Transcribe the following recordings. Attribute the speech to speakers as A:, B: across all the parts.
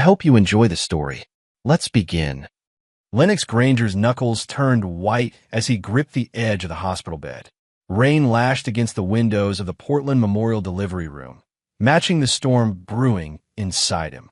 A: hope you enjoy the story. Let's begin. Lennox Granger's knuckles turned white as he gripped the edge of the hospital bed. Rain lashed against the windows of the Portland Memorial Delivery Room, matching the storm brewing inside him.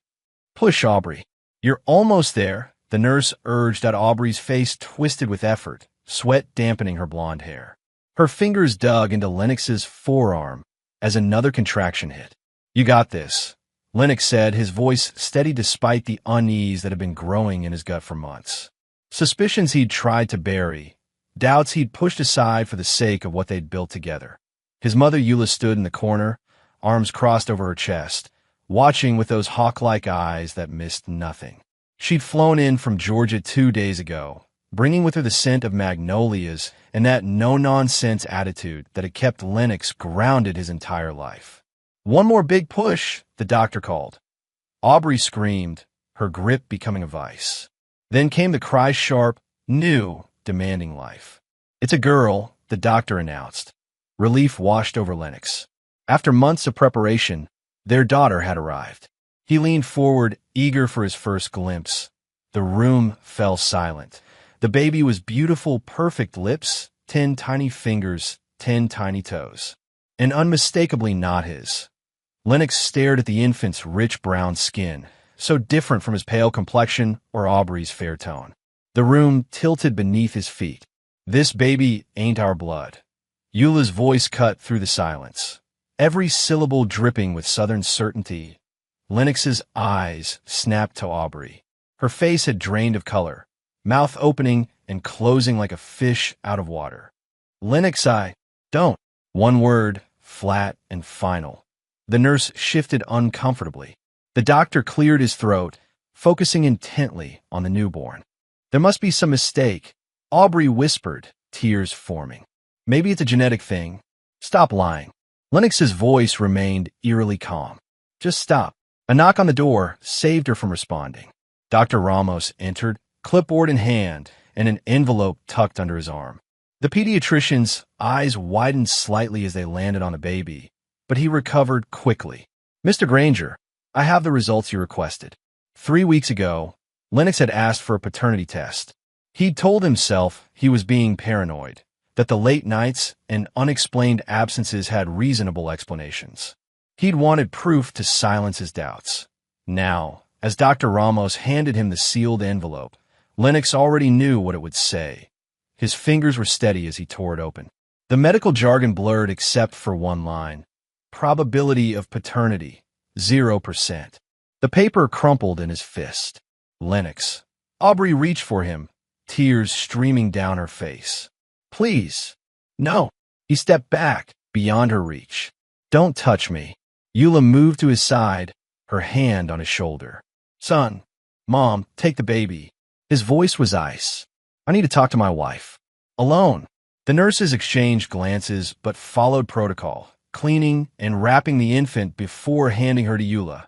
A: "Push, Aubrey. You're almost there," the nurse urged at Aubrey's face twisted with effort, sweat dampening her blonde hair. Her fingers dug into Lennox's forearm as another contraction hit. "You got this," Lennox said, his voice steady despite the unease that had been growing in his gut for months. Suspicions he'd tried to bury, doubts he'd pushed aside for the sake of what they'd built together. His mother Eula stood in the corner, arms crossed over her chest, watching with those hawk-like eyes that missed nothing. She'd flown in from Georgia 2 days ago, bringing with her the scent of magnolias and that no-nonsense attitude that had kept Lennox grounded his entire life. "One more big push," the doctor called. Aubrey screamed, her grip becoming a vice. Then came the cry's sharp, new, demanding life. "It's a girl," the doctor announced. Relief washed over Lennox. After months of preparation, their daughter had arrived. He leaned forward, eager for his first glimpse. The room fell silent. The baby was beautiful, perfect lips, 10 tiny fingers, 10 tiny toes, and unmistakably not his. Lennox stared at the infant's rich brown skin, so different from his pale complexion or Aubrey's fair tone. The room tilted beneath his feet. "This baby ain't our blood." Eula's voice cut through the silence, every syllable dripping with southern certainty. Lennox's eyes snapped to Aubrey. Her face had drained of color, mouth opening and closing like a fish out of water. "Lennox, I don't." One word, flat and final. The nurse shifted uncomfortably. The doctor cleared his throat, focusing intently on the newborn. "There must be some mistake," Aubrey whispered, tears forming. "Maybe it's a genetic thing. Stop lying." Lennox's voice remained eerily calm. "Just stop." A knock on the door saved her from responding. Dr. Ramos entered, clipboard in hand, and an envelope tucked under his arm. The pediatrician's eyes widened slightly as they landed on the baby, but he recovered quickly. "Mr. Granger, I have the results you requested." 3 weeks ago, Lennox had asked for a paternity test. He'd told himself he was being paranoid, that the late nights and unexplained absences had reasonable explanations. He'd wanted proof to silence his doubts. Now, as Dr. Ramos handed him the sealed envelope, Lennox already knew what it would say. His fingers were steady as he tore it open. The medical jargon blurred except for one line. Probability of paternity, 0%. The paper crumpled in his fist. "Lennox." Aubrey reached for him, tears streaming down her face. "Please." "No." He stepped back, beyond her reach. "Don't touch me." Eula moved to his side, her hand on his shoulder. "Son." "Mom, take the baby." His voice was ice. "I need to talk to my wife." "Alone." The nurses exchanged glances but followed protocol, cleaning and wrapping the infant before handing her to Eula.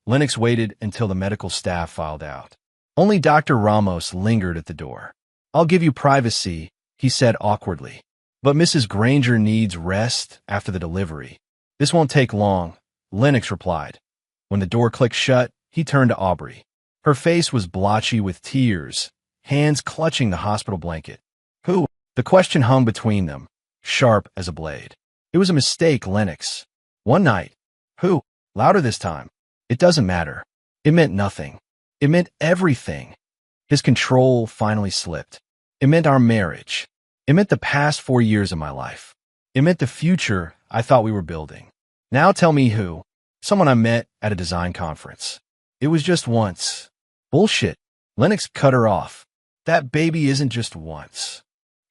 A: Lennox waited until the medical staff filed out. Only Dr. Ramos lingered at the door. "I'll give you privacy," he said awkwardly. "But Mrs. Granger needs rest after the delivery." "This won't take long," Lennox replied. When the door clicked shut, he turned to Aubrey. Her face was blotchy with tears, hands clutching the hospital blanket. "Who?" The question hung between them, sharp as a blade. "It was a mistake, Lennox." "One night." "Who?" Louder this time. "It doesn't matter." It meant nothing. It meant everything. His control finally slipped. It meant our marriage. It meant the past 4 years of my life. It meant the future I thought we were building. "Now tell me who." "Someone I met at a design conference." "It was just once." "Bullshit." Lennox cut her off. "That baby isn't just once.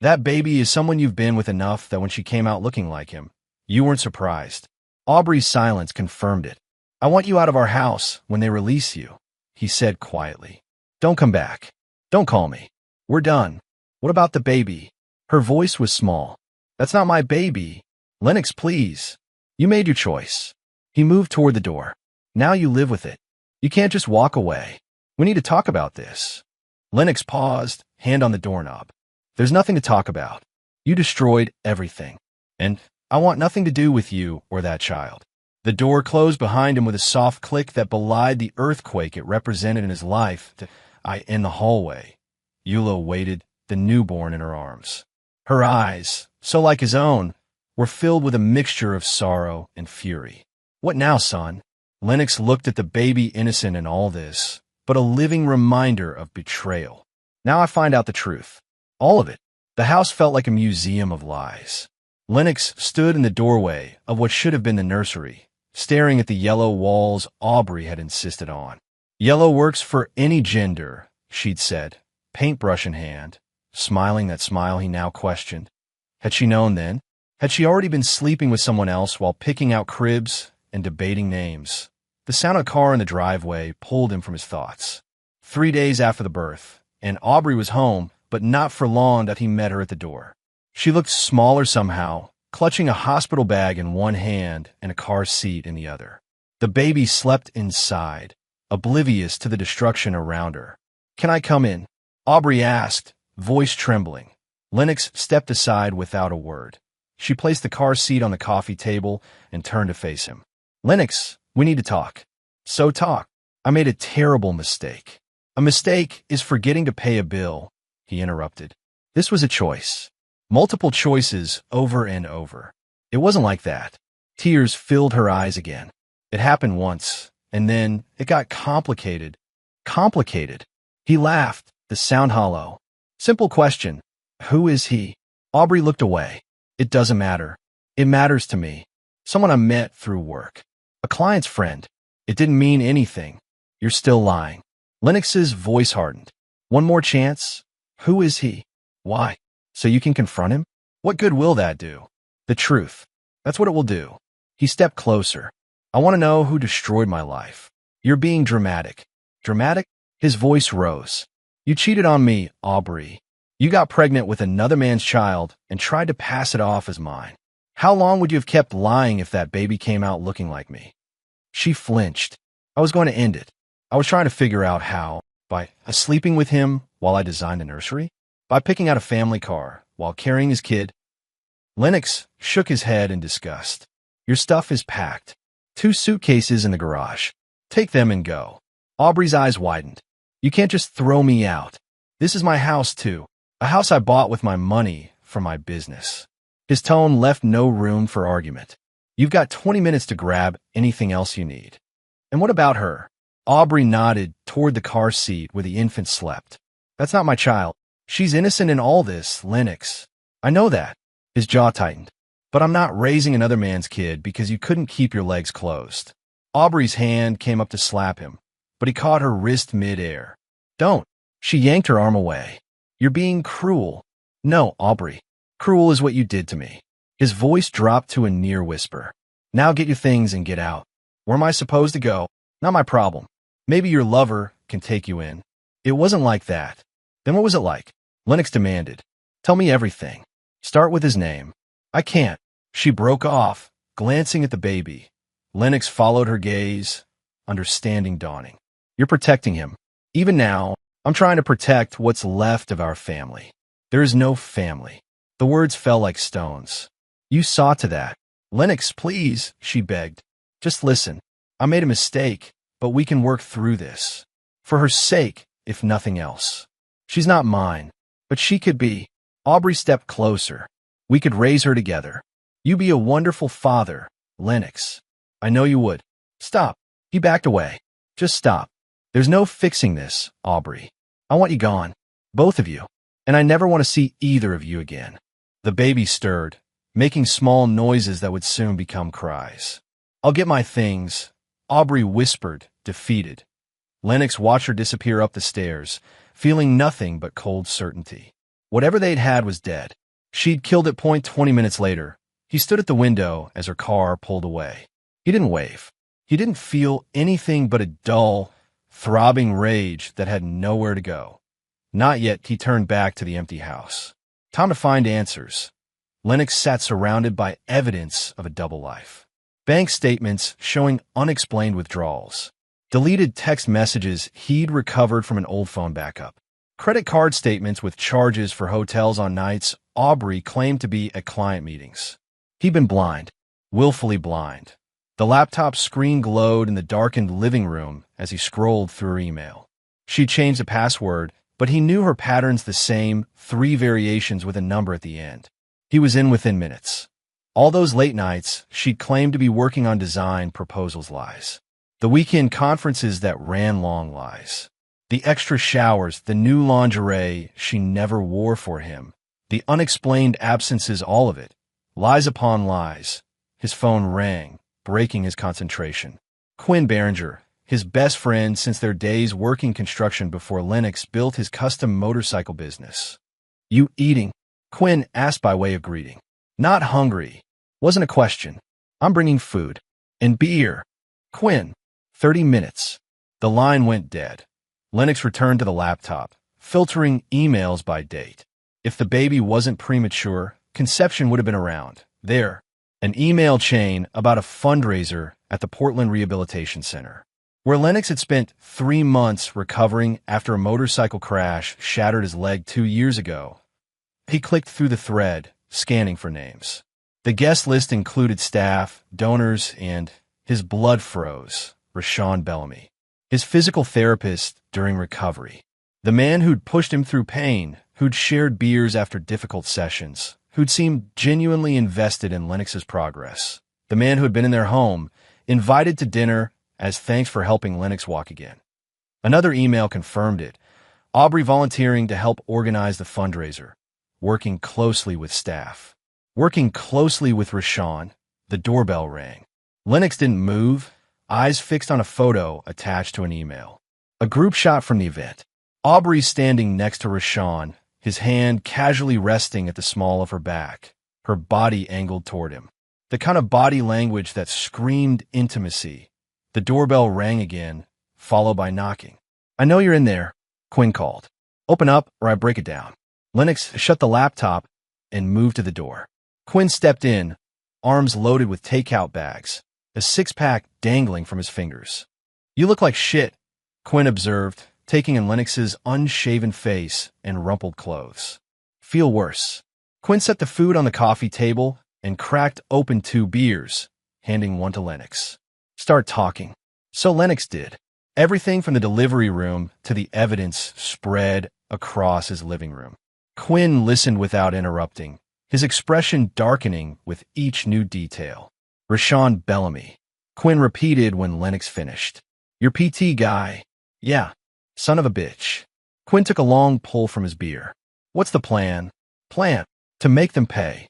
A: That baby is someone you've been with enough that when she came out looking like him, you weren't surprised." Aubrey's silence confirmed it. "I want you out of our house when they release you," he said quietly. "Don't come back. Don't call me. We're done." "What about the baby?" Her voice was small. "That's not my baby." "Lennox, please. You made your choice." He moved toward the door. "Now you live with it. You can't just walk away. We need to talk about this." Lennox paused, hand on the doorknob. "There's nothing to talk about. You destroyed everything. And I want nothing to do with you or that child." The door closed behind him with a soft click that belied the earthquake it represented in his life. In the hallway, Eula waited, the newborn in her arms. Her eyes, so like his own, were filled with a mixture of sorrow and fury. What now, son? Lennox looked at the baby, innocent in all this, but a living reminder of betrayal. Now I find out the truth. All of it. The house felt like a museum of lies. Lennox stood in the doorway of what should have been the nursery, staring at the yellow walls Aubrey had insisted on. Yellow works for any gender, she'd said, paintbrush in hand, smiling that smile he now questioned. Had she known then? Had she already been sleeping with someone else while picking out cribs and debating names? The sound of a car in the driveway pulled him from his thoughts. 3 days after the birth, and Aubrey was home, but not for long that he met her at the door. She looked smaller somehow, clutching a hospital bag in one hand and a car seat in the other. The baby slept inside, oblivious to the destruction around her. "Can I come in?" Aubrey asked, voice trembling. Lennox stepped aside without a word. She placed the car seat on the coffee table and turned to face him. "Lennox, we need to talk." "So talk." "I made a terrible mistake." "A mistake is forgetting to pay a bill," he interrupted. "This was a choice. Multiple choices over and over. It wasn't like that." Tears filled her eyes again. "It happened once, and then it got complicated." "Complicated?" He laughed, the sound hollow. "Simple question. Who is he?" Aubrey looked away. "It doesn't matter. It matters to me. Someone I met through work. A client's friend. It didn't mean anything. You're still lying." Lennox's voice hardened. "One more chance? Who is he?" "Why? So you can confront him?" "What good will that do?" "The truth. That's what it will do." He stepped closer. "I want to know who destroyed my life." "You're being dramatic." "Dramatic?" His voice rose. "You cheated on me, Aubrey. You got pregnant with another man's child and tried to pass it off as mine. How long would you have kept lying if that baby came out looking like me?" She flinched. "I was going to end it. I was trying to figure out how. By sleeping with him while I designed a nursery? By picking out a family car while carrying his kid?" Lennox shook his head in disgust. "Your stuff is packed. 2 suitcases in the garage. Take them and go." Aubrey's eyes widened. "You can't just throw me out. This is my house, too. A house I bought with my money from my business." His tone left no room for argument. "You've got 20 minutes to grab anything else you need." "And what about her?" Aubrey nodded toward the car seat where the infant slept. "That's not my child. She's innocent in all this, Lennox. I know that." His jaw tightened. "But I'm not raising another man's kid because you couldn't keep your legs closed." Aubrey's hand came up to slap him, but he caught her wrist mid-air. "Don't." She yanked her arm away. "You're being cruel." "No, Aubrey. Cruel is what you did to me." His voice dropped to a near whisper. "Now get your things and get out. Where am I supposed to go? Not my problem. Maybe your lover can take you in." "It wasn't like that." "Then what was it like?" Lennox demanded. "Tell me everything. Start with his name." "I can't." She broke off, glancing at the baby. Lennox followed her gaze, understanding dawning. "You're protecting him. Even now, I'm trying to protect what's left of our family." "There is no family." The words fell like stones. "You saw to that." "Lennox, please," she begged. "Just listen. I made a mistake, but we can work through this. For her sake, if nothing else. She's not mine, but she could be." Aubrey stepped closer. "We could raise her together. You'd be a wonderful father, Lennox. I know you would." "Stop." He backed away. "Just stop. There's no fixing this, Aubrey. I want you gone. Both of you. And I never want to see either of you again." The baby stirred, making small noises that would soon become cries. "I'll get my things," Aubrey whispered, defeated. Lennox watched her disappear up the stairs, feeling nothing but cold certainty. Whatever they'd had was dead. She'd killed it. 20 minutes later, he stood at the window as her car pulled away. He didn't wave. He didn't feel anything but a dull, throbbing rage that had nowhere to go. Not yet. He turned back to the empty house. Time to find answers. Lennox sat surrounded by evidence of a double life. Bank statements showing unexplained withdrawals. Deleted text messages he'd recovered from an old phone backup. Credit card statements with charges for hotels on nights Aubrey claimed to be at client meetings. He'd been blind, willfully blind. The laptop screen glowed in the darkened living room as he scrolled through her email. She changed the password, but he knew her pattern's the same, 3 variations with a number at the end. He was in within minutes. All those late nights, she'd claimed to be working on design proposals lies. The weekend conferences that ran long lies. The extra showers, the new lingerie she never wore for him. The unexplained absences, all of it. Lies upon lies. His phone rang, breaking his concentration. Quinn Berenger, his best friend since their days working construction before Lennox built his custom motorcycle business. "You eating?" Quinn asked by way of greeting. "Not hungry." Wasn't a question. "I'm bringing food. And beer." "Quinn." 30 minutes. The line went dead. Lennox returned to the laptop, filtering emails by date. If the baby wasn't premature, conception would have been around. There. An email chain about a fundraiser at the Portland Rehabilitation Center, where Lennox had spent 3 months recovering after a motorcycle crash shattered his leg 2 years ago. He clicked through the thread, scanning for names. The guest list included staff, donors, and his blood froze, Rashawn Bellamy, his physical therapist during recovery. The man who'd pushed him through pain, who'd shared beers after difficult sessions, who'd seemed genuinely invested in Lennox's progress. The man who had been in their home, invited to dinner as thanks for helping Lennox walk again. Another email confirmed it. Aubrey volunteering to help organize the fundraiser, working closely with staff. Working closely with Rashawn. The doorbell rang. Lennox didn't move, eyes fixed on a photo attached to an email. A group shot from the event. Aubrey standing next to Rashawn, his hand casually resting at the small of her back, her body angled toward him. The kind of body language that screamed intimacy. The doorbell rang again, followed by knocking. "I know you're in there," Quinn called. "Open up or I break it down." Lennox shut the laptop and moved to the door. Quinn stepped in, arms loaded with takeout bags, a 6-pack dangling from his fingers. "You look like shit," Quinn observed, taking in Lennox's unshaven face and rumpled clothes. "Feel worse." Quinn set the food on the coffee table and cracked open 2 beers, handing one to Lennox. "Start talking." So Lennox did. Everything from the delivery room to the evidence spread across his living room. Quinn listened without interrupting, his expression darkening with each new detail. "Rashawn Bellamy," Quinn repeated when Lennox finished. "Your PT guy." "Yeah. Son of a bitch." Quinn took a long pull from his beer. "What's the plan?" "Plan? To make them pay."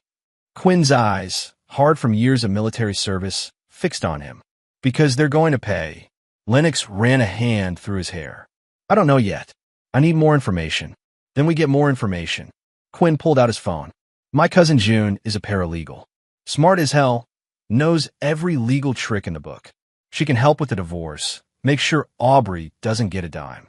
A: Quinn's eyes, hard from years of military service, fixed on him. "Because they're going to pay." Lennox ran a hand through his hair. "I don't know yet. I need more information." "Then we get more information." Quinn pulled out his phone. "My cousin June is a paralegal. Smart as hell. Knows every legal trick in the book. She can help with the divorce. Make sure Aubrey doesn't get a dime."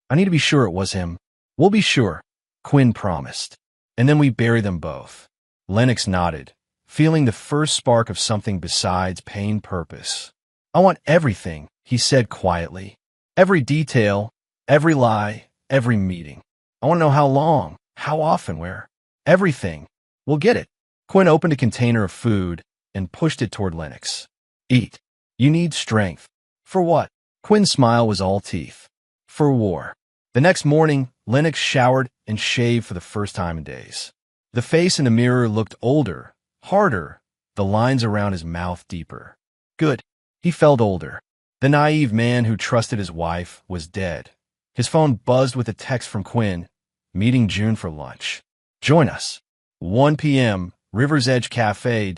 A: "I need to be sure it was him." "We'll be sure," Quinn promised. "And then we bury them both." Lennox nodded, feeling the first spark of something besides pain purpose. "I want everything," he said quietly. "Every detail, every lie, every meeting. I want to know how long, how often, where. Everything. We'll get it." Quinn opened a container of food and pushed it toward Lennox. "Eat. You need strength." "For what?" Quinn's smile was all teeth. "For war." The next morning, Lennox showered and shaved for the first time in days. The face in the mirror looked older, harder, the lines around his mouth deeper. Good. He felt older. The naive man who trusted his wife was dead. His phone buzzed with a text from Quinn, meeting June for lunch. "Join us. 1 p.m., River's Edge Cafe."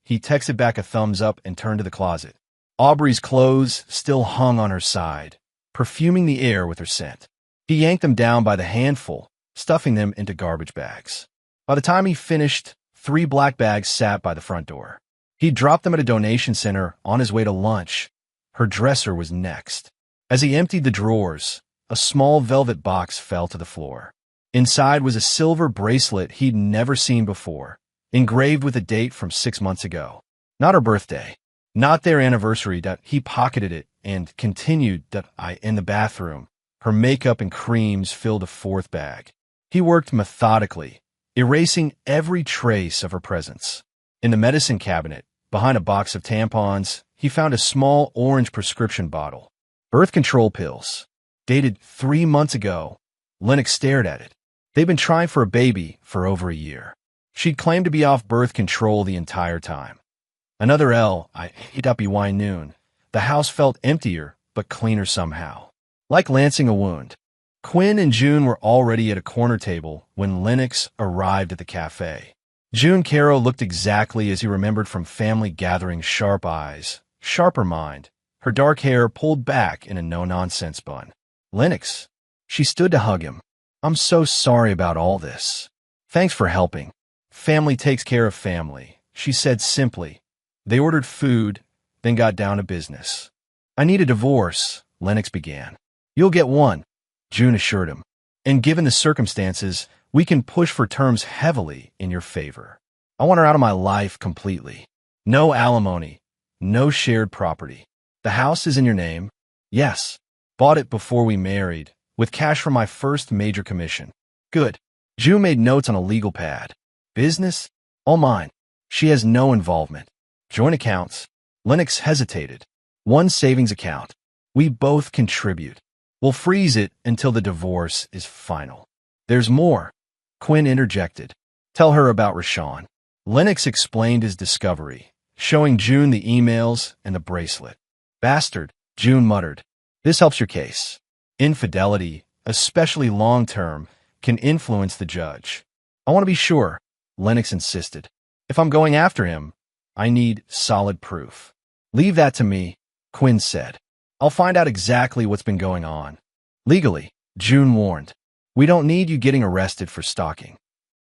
A: He texted back a thumbs up and turned to the closet. Aubrey's clothes still hung on her side, perfuming the air with her scent. He yanked them down by the handful, stuffing them into garbage bags. By the time he finished, 3 black bags sat by the front door. He dropped them at a donation center on his way to lunch. Her dresser was next. As he emptied the drawers, a small velvet box fell to the floor. Inside was a silver bracelet he'd never seen before, engraved with a date from 6 months ago. Not her birthday. Not their anniversary. He pocketed it and continued in the bathroom. Her makeup and creams filled a 4th bag. He worked methodically, erasing every trace of her presence. In the medicine cabinet, behind a box of tampons, he found a small orange prescription bottle. Birth control pills. Dated 3 months ago. Lennox stared at it. They'd been trying for a baby for over a year. She'd claimed to be off birth control the entire time. Another L.I.W.Y. noon. The house felt emptier, but cleaner somehow. Like lancing a wound. Quinn and June were already at a corner table when Lennox arrived at the cafe. June Caro looked exactly as he remembered from family gatherings. Sharp eyes, sharper mind, her dark hair pulled back in a no-nonsense bun. Lennox. She stood to hug him. I'm so sorry about all this. Thanks for helping. Family takes care of family, she said simply. They ordered food, then got down to business. I need a divorce, Lennox began. You'll get one, June assured him. And given the circumstances, we can push for terms heavily in your favor. I want her out of my life completely. No alimony, no shared property. The house is in your name? Yes. Bought it before we married, with cash from my first major commission. Good. June made notes on a legal pad. Business? All mine. She has no involvement. Joint accounts? Lennox hesitated. One savings account. We both contribute. We'll freeze it until the divorce is final. There's more. Quinn interjected. Tell her about Rashawn. Lennox explained his discovery, showing June the emails and the bracelet. Bastard, June muttered. This helps your case. Infidelity, especially long-term, can influence the judge. I want to be sure, Lennox insisted. If I'm going after him, I need solid proof. Leave that to me, Quinn said. I'll find out exactly what's been going on. Legally, June warned. We don't need you getting arrested for stalking.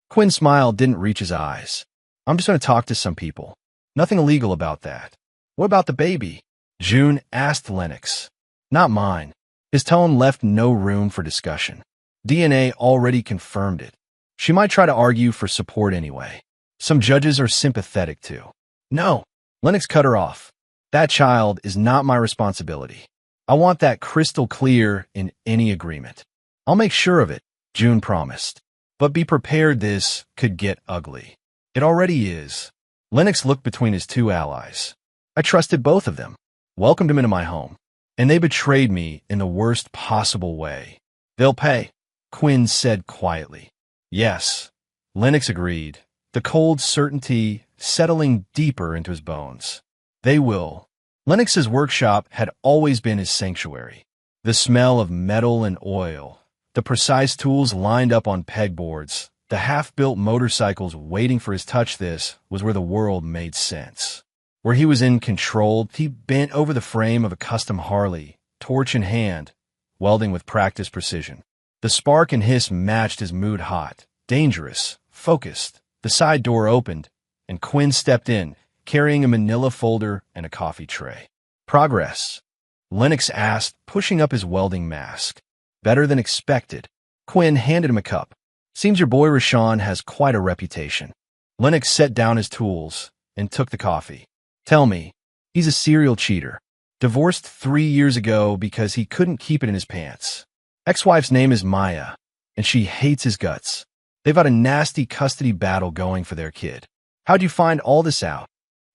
A: Quinn's smile didn't reach his eyes. I'm just going to talk to some people. Nothing illegal about that. What about the baby? June asked Lennox. Not mine. His tone left no room for discussion. DNA already confirmed it. She might try to argue for support anyway. Some judges are sympathetic too. No, Lennox cut her off. That child is not my responsibility. I want that crystal clear in any agreement. I'll make sure of it, June promised. But be prepared, this could get ugly. It already is. Lennox looked between his two allies. I trusted both of them, welcomed them into my home, and they betrayed me in the worst possible way. They'll pay, Quinn said quietly. Yes, Lennox agreed, the cold certainty settling deeper into his bones. They will. Lennox's workshop had always been his sanctuary. The smell of metal and oil, the precise tools lined up on pegboards, the half-built motorcycles waiting for his touch. This was where the world made sense. Where he was in control, he bent over the frame of a custom Harley, torch in hand, welding with practiced precision. The spark and hiss matched his mood. Hot, dangerous, focused. The side door opened, and Quinn stepped in, carrying a manila folder and a coffee tray. Progress? Lennox asked, pushing up his welding mask. Better than expected. Quinn handed him a cup. Seems your boy Rashawn has quite a reputation. Lennox set down his tools and took the coffee. Tell me, he's a serial cheater. Divorced 3 years ago because he couldn't keep it in his pants. Ex-wife's name is Maya, and she hates his guts. They've got a nasty custody battle going for their kid. How'd you find all this out?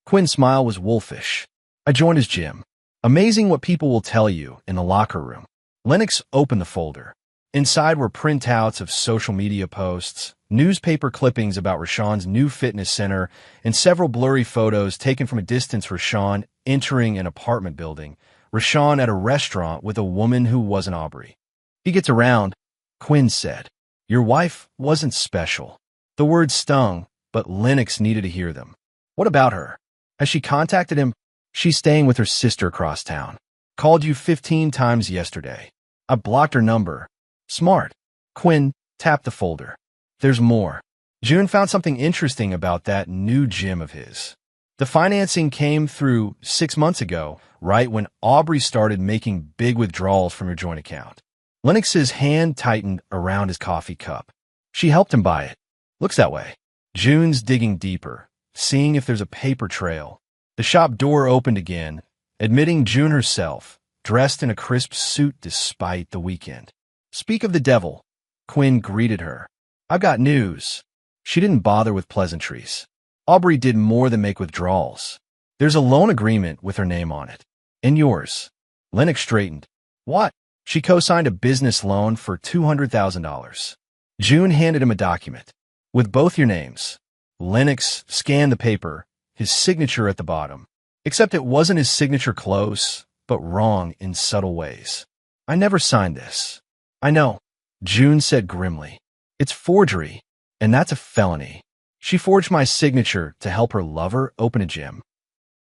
A: Quinn's smile was wolfish. I joined his gym. Amazing what people will tell you in the locker room. Lennox opened the folder. Inside were printouts of social media posts, newspaper clippings about Rashawn's new fitness center, and several blurry photos taken from a distance. Rashawn entering an apartment building. Rashawn at a restaurant with a woman who wasn't Aubrey. He gets around, Quinn said. Your wife wasn't special. The words stung, but Lennox needed to hear them. What about her? Has she contacted him? She's staying with her sister across town. Called you 15 times yesterday. I blocked her number. Smart. Quinn tapped the folder. There's more. June found something interesting about that new gym of his. The financing came through 6 months ago, right when Aubrey started making big withdrawals from your joint account. Lennox's hand tightened around his coffee cup. She helped him buy it. Looks that way. June's digging deeper, seeing if there's a paper trail. The shop door opened again, admitting June herself, dressed in a crisp suit despite the weekend. Speak of the devil, Quinn greeted her. I've got news. She didn't bother with pleasantries. Aubrey did more than make withdrawals. There's a loan agreement with her name on it. And yours. Lennox straightened. What? She co-signed a business loan for $200,000. June handed him a document. With both your names. Lennox scanned the paper, his signature at the bottom. Except it wasn't his signature close, but wrong in subtle ways. I never signed this. I know, June said grimly. It's forgery, and that's a felony. She forged my signature to help her lover open a gym.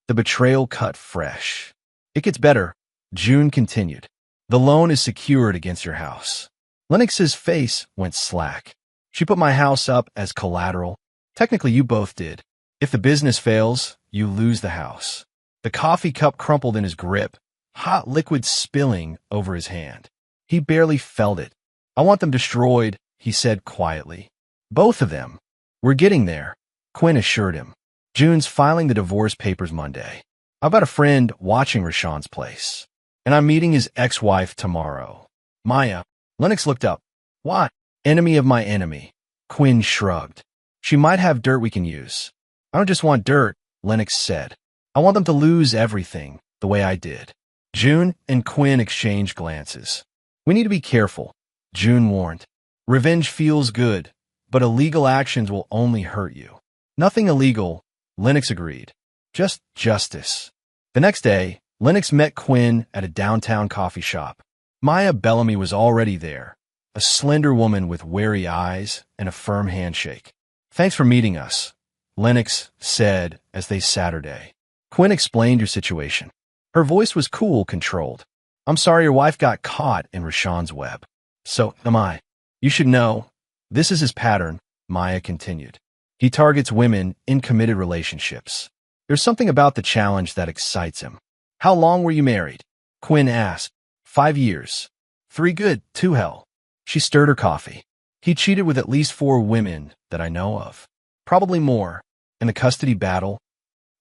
A: The betrayal cut fresh. It gets better, June continued. The loan is secured against your house. Lennox's face went slack. She put my house up as collateral. Technically, you both did. If the business fails, you lose the house. The coffee cup crumpled in his grip, hot liquid spilling over his hand. He barely felt it. I want them destroyed, he said quietly. Both of them. We're getting there, Quinn assured him. June's filing the divorce papers Monday. I've got a friend watching Rashawn's place, and I'm meeting his ex-wife tomorrow. Maya. Lennox looked up. What? Enemy of my enemy. Quinn shrugged. She might have dirt we can use. I don't just want dirt, Lennox said. I want them to lose everything, the way I did. June and Quinn exchanged glances. We need to be careful, June warned. Revenge feels good, but illegal actions will only hurt you. Nothing illegal, Lennox agreed. Just justice. The next day, Lennox met Quinn at a downtown coffee shop. Maya Bellamy was already there, a slender woman with wary eyes and a firm handshake. Thanks for meeting us, Lennox said as they Saturday. Quinn explained your situation. Her voice was cool, controlled. I'm sorry your wife got caught in Rashawn's web. So am I. You should know, this is his pattern, Maya continued. He targets women in committed relationships. There's something about the challenge that excites him. How long were you married? Quinn asked. 5 years. 3 good, 2 hell. She stirred her coffee. He cheated with at least 4 women that I know of. Probably more. In the custody battle,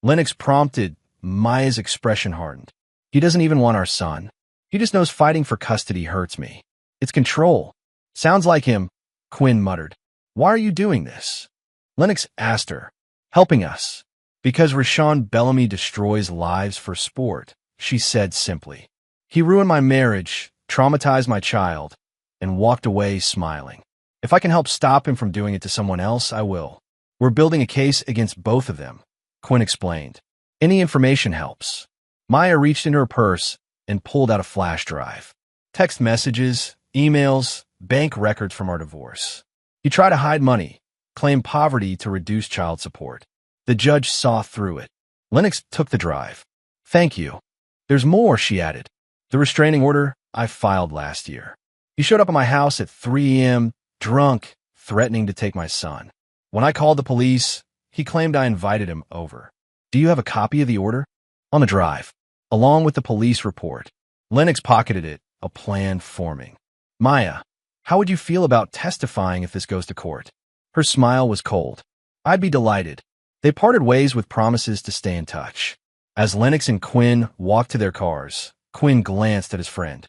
A: Lennox prompted. Maya's expression hardened. He doesn't even want our son. He just knows fighting for custody hurts me. It's control. Sounds like him, Quinn muttered. Why are you doing this? Lennox asked her. Helping us. Because Rashawn Bellamy destroys lives for sport, she said simply. He ruined my marriage, traumatized my child, and walked away smiling. If I can help stop him from doing it to someone else, I will. We're building a case against both of them, Quinn explained. Any information helps. Maya reached into her purse and pulled out a flash drive. Text messages, emails, bank records from our divorce. He tried to hide money, claimed poverty to reduce child support. The judge saw through it. Lennox took the drive. Thank you. There's more, she added. The restraining order I filed last year. He showed up at my house at 3 a.m., drunk, threatening to take my son. When I called the police, he claimed I invited him over. Do you have a copy of the order? On the drive, along with the police report. Lennox pocketed it, a plan forming. Maya, how would you feel about testifying if this goes to court? Her smile was cold. I'd be delighted. They parted ways with promises to stay in touch. As Lennox and Quinn walked to their cars, Quinn glanced at his friend.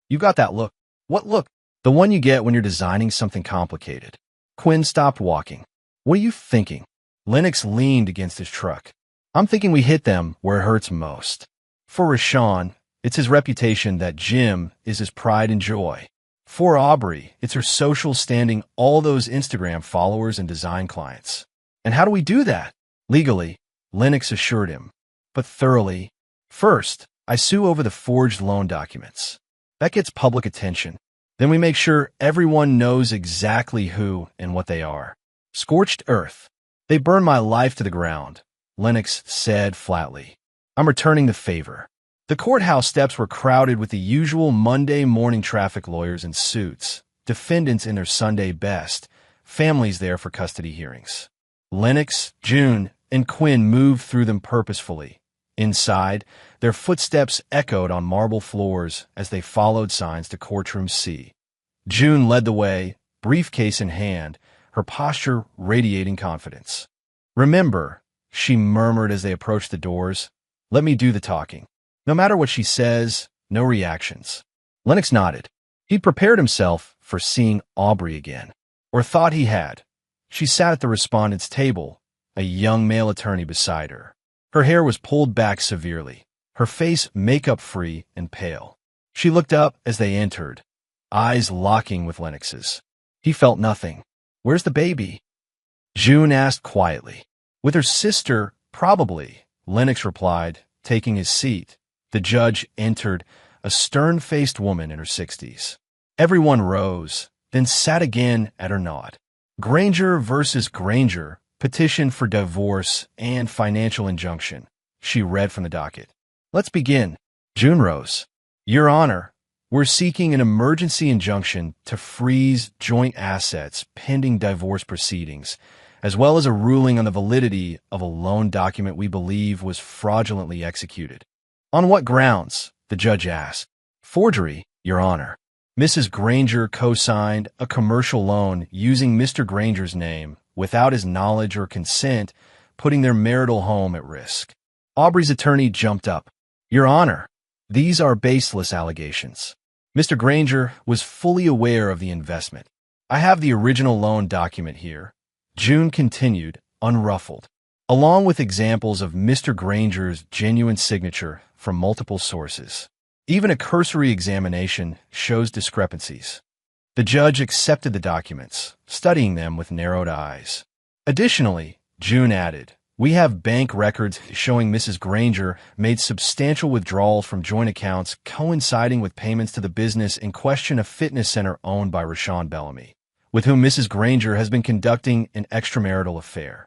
A: You got that look. What look? The one you get when you're designing something complicated. Quinn stopped walking. What are you thinking? Lennox leaned against his truck. I'm thinking we hit them where it hurts most. For Rashawn, it's his reputation that Jim is his pride and joy. For Aubrey, it's her social standing, all those Instagram followers and design clients. And how do we do that? Legally, Lennox assured him. But thoroughly. First, I sue over the forged loan documents. That gets public attention. Then we make sure everyone knows exactly who and what they are. Scorched earth. They burn my life to the ground, Lennox said flatly. I'm returning the favor. The courthouse steps were crowded with the usual Monday morning traffic lawyers in suits, defendants in their Sunday best, families there for custody hearings. Lennox, June, and Quinn moved through them purposefully. Inside, their footsteps echoed on marble floors as they followed signs to courtroom C. June led the way, briefcase in hand, her posture radiating confidence. Remember, she murmured as they approached the doors, let me do the talking. No matter what she says, no reactions. Lennox nodded. He'd prepared himself for seeing Aubrey again, or thought he had. She sat at the respondent's table, a young male attorney beside her. Her hair was pulled back severely, her face makeup-free and pale. She looked up as they entered, eyes locking with Lennox's. He felt nothing. "Where's the baby?" June asked quietly. "With her sister, probably," Lennox replied, taking his seat. The judge entered, a stern-faced woman in her 60s. Everyone rose, then sat again at her nod. "Granger versus Granger, petition for divorce and financial injunction," she read from the docket. "Let's begin." June rose. "Your Honor, we're seeking an emergency injunction to freeze joint assets pending divorce proceedings, as well as a ruling on the validity of a loan document we believe was fraudulently executed." "On what grounds?" the judge asked. "Forgery, Your Honor. Mrs. Granger co-signed a commercial loan using Mr. Granger's name without his knowledge or consent, putting their marital home at risk." Aubrey's attorney jumped up. "Your Honor, these are baseless allegations. Mr. Granger was fully aware of the investment. I have the original loan document here," June continued, unruffled, "along with examples of Mr. Granger's genuine signature from multiple sources. Even a cursory examination shows discrepancies." The judge accepted the documents, studying them with narrowed eyes. "Additionally," June added, "we have bank records showing Mrs. Granger made substantial withdrawals from joint accounts coinciding with payments to the business in question, a fitness center owned by Rashawn Bellamy, with whom Mrs. Granger has been conducting an extramarital affair."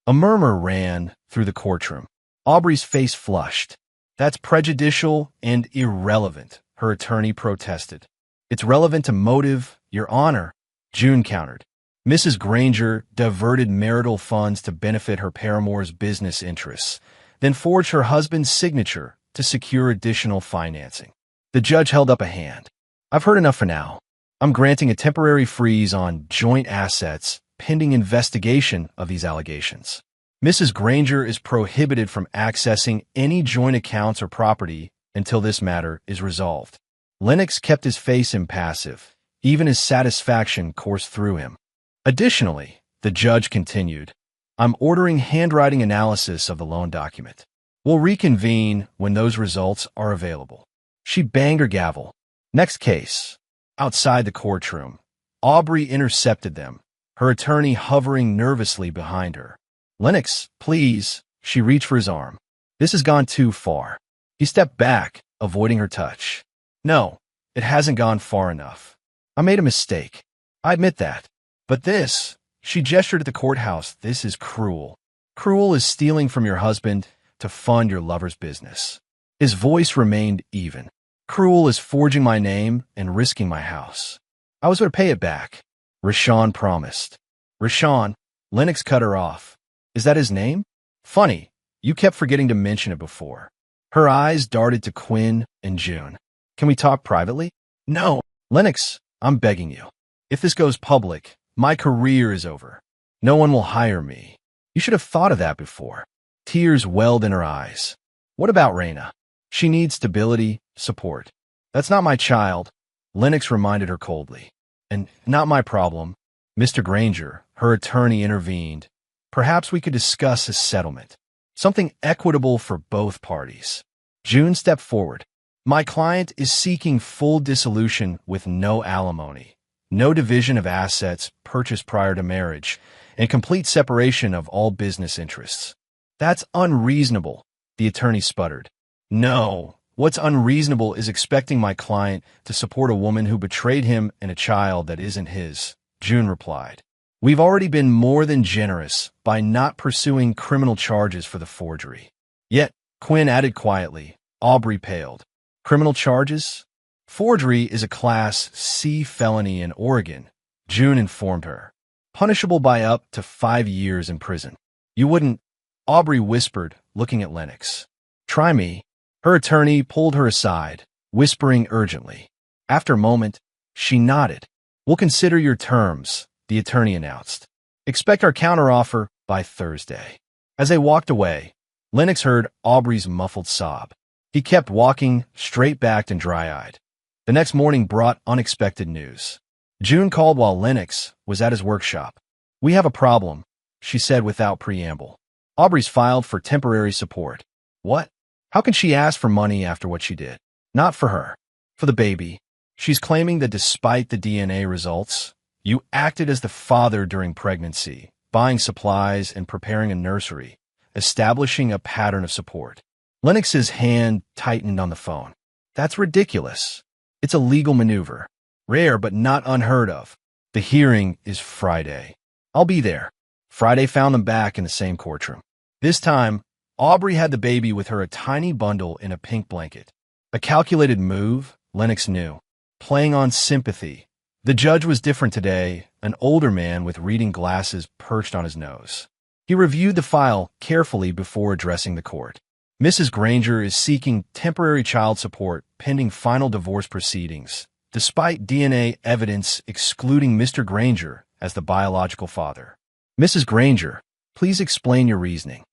A: A murmur ran through the courtroom. Aubrey's face flushed. "That's prejudicial and irrelevant," her attorney protested. "It's relevant to motive, Your Honor," June countered. "Mrs. Granger diverted marital funds to benefit her paramour's business interests, then forged her husband's signature to secure additional financing." The judge held up a hand. "I've heard enough for now. I'm granting a temporary freeze on joint assets pending investigation of these allegations. Mrs. Granger is prohibited from accessing any joint accounts or property until this matter is resolved." Lennox kept his face impassive. Even his satisfaction coursed through him. "Additionally," the judge continued, "I'm ordering handwriting analysis of the loan document. We'll reconvene when those results are available." She banged her gavel. "Next case." Outside the courtroom, Aubrey intercepted them, her attorney hovering nervously behind her. "Lennox, please." She reached for his arm. "This has gone too far." He stepped back, avoiding her touch. "No, it hasn't gone far enough. I made a mistake. I admit that. But this," she gestured at the courthouse, "this is cruel. Cruel is stealing from your husband to fund your lover's business." His voice remained even. "Cruel is forging my name and risking my house. I was going to pay it back," Rashawn promised. "Rashawn," Lennox cut her off. "Is that his name? Funny, you kept forgetting to mention it before." Her eyes darted to Quinn and June. "Can we talk privately?" "No." "Lennox, I'm begging you. If this goes public, my career is over. No one will hire me. You should have thought of that before." Tears welled in her eyes. "What about Raina? She needs stability, support." "That's not my child," Lennox reminded her coldly. "And not my problem." Mr. Granger, her attorney, intervened. "Perhaps we could discuss a settlement. Something equitable for both parties." June stepped forward. "My client is seeking full dissolution with no alimony, no division of assets purchased prior to marriage, and complete separation of all business interests." "That's unreasonable," the attorney sputtered. "No, what's unreasonable is expecting my client to support a woman who betrayed him and a child that isn't his," June replied. "We've already been more than generous by not pursuing criminal charges for the forgery." "Yet," Quinn added quietly. Aubrey paled. "Criminal charges? Forgery is a Class C felony in Oregon," June informed her. "Punishable by up to 5 years in prison." "You wouldn't," Aubrey whispered, looking at Lennox. "Try me." Her attorney pulled her aside, whispering urgently. After a moment, she nodded. "We'll consider your terms," the attorney announced. "Expect our counteroffer by Thursday." As they walked away, Lennox heard Aubrey's muffled sob. He kept walking, straight-backed and dry-eyed. The next morning brought unexpected news. June called while Lennox was at his workshop. "We have a problem," she said without preamble. Aubrey's filed for temporary support. What? How can she ask for money after what she did? Not for her. For the baby. She's claiming that despite the DNA results, you acted as the father during pregnancy, buying supplies and preparing a nursery, establishing a pattern of support. Lennox's hand tightened on the phone. That's ridiculous. It's a legal maneuver. Rare but not unheard of. The hearing is Friday. I'll be there. Friday found them back in the same courtroom. This time, Aubrey had the baby with her, a tiny bundle in a pink blanket. A calculated move, Lennox knew. Playing on sympathy. The judge was different today, an older man with reading glasses perched on his nose. He reviewed the file carefully before addressing the court. Mrs. Granger is seeking temporary child support pending final divorce proceedings, despite DNA evidence excluding Mr. Granger as the biological father. Mrs. Granger, please explain your reasoning.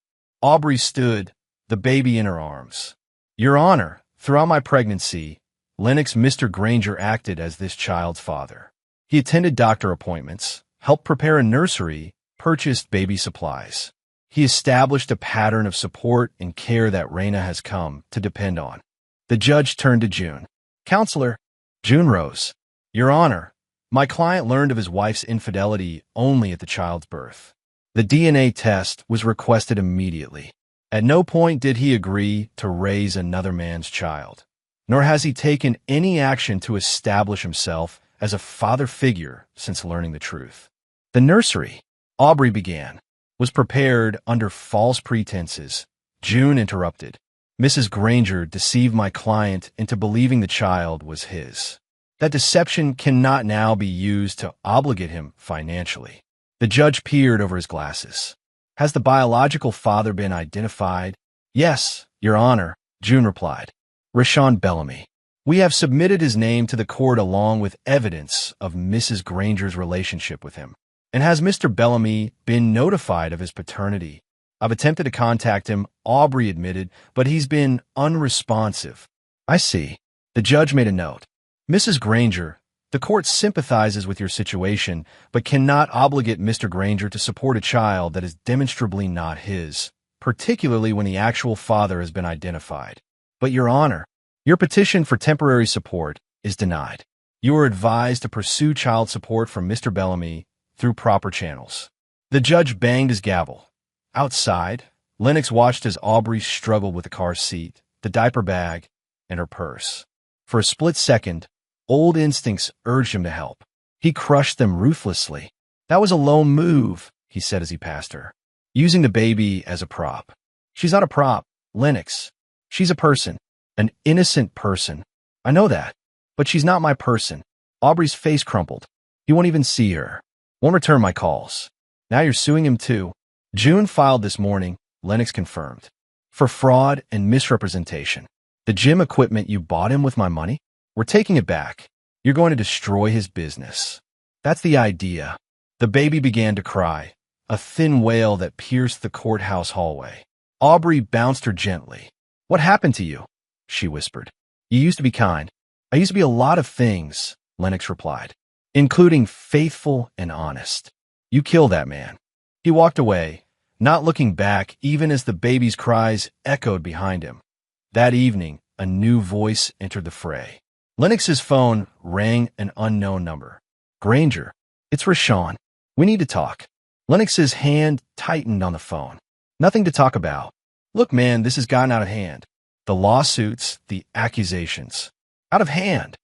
A: Aubrey stood, the baby in her arms. Your Honor, throughout my pregnancy, Lennox Mr. Granger acted as this child's father. He attended doctor appointments, helped prepare a nursery, purchased baby supplies. He established a pattern of support and care that Raina has come to depend on. The judge turned to June. Counselor, June rose. Your Honor, my client learned of his wife's infidelity only at the child's birth. The DNA test was requested immediately. At no point did he agree to raise another man's child, nor has he taken any action to establish himself as a father figure since learning the truth. The nursery, Aubrey began, was prepared under false pretenses. June interrupted. Mrs. Granger deceived my client into believing the child was his. That deception cannot now be used to obligate him financially. The judge peered over his glasses. Has the biological father been identified? Yes, Your Honor, June replied. Rashawn Bellamy. We have submitted his name to the court along with evidence of Mrs. Granger's relationship with him. And has Mr. Bellamy been notified of his paternity? I've attempted to contact him, Aubrey admitted, but he's been unresponsive. I see. The judge made a note. Mrs. Granger, the court sympathizes with your situation, but cannot obligate Mr. Granger to support a child that is demonstrably not his, particularly when the actual father has been identified. But Your Honor, your petition for temporary support is denied. You are advised to pursue child support from Mr. Bellamy through proper channels. The judge banged his gavel. Outside, Lennox watched as Aubrey struggled with the car seat, the diaper bag, and her purse. For a split second, old instincts urged him to help. He crushed them ruthlessly. That was a low move, he said as he passed her, using the baby as a prop. She's not a prop, Lennox. She's a person, an innocent person. I know that, but she's not my person. Aubrey's face crumpled. He won't even see her. Won't return my calls. Now you're suing him too. June filed this morning, Lennox confirmed. For fraud and misrepresentation. The gym equipment you bought him with my money? We're taking it back. You're going to destroy his business. That's the idea. The baby began to cry, a thin wail that pierced the courthouse hallway. Aubrey bounced her gently. What happened to you? She whispered. You used to be kind. I used to be a lot of things, Lennox replied, including faithful and honest. You killed that man. He walked away, not looking back even as the baby's cries echoed behind him. That evening, a new voice entered the fray. Lennox's phone rang an unknown number. Granger, it's Rashawn. We need to talk. Lennox's hand tightened on the phone. Nothing to talk about. Look, man, this has gotten out of hand. The lawsuits, the accusations. Out of hand.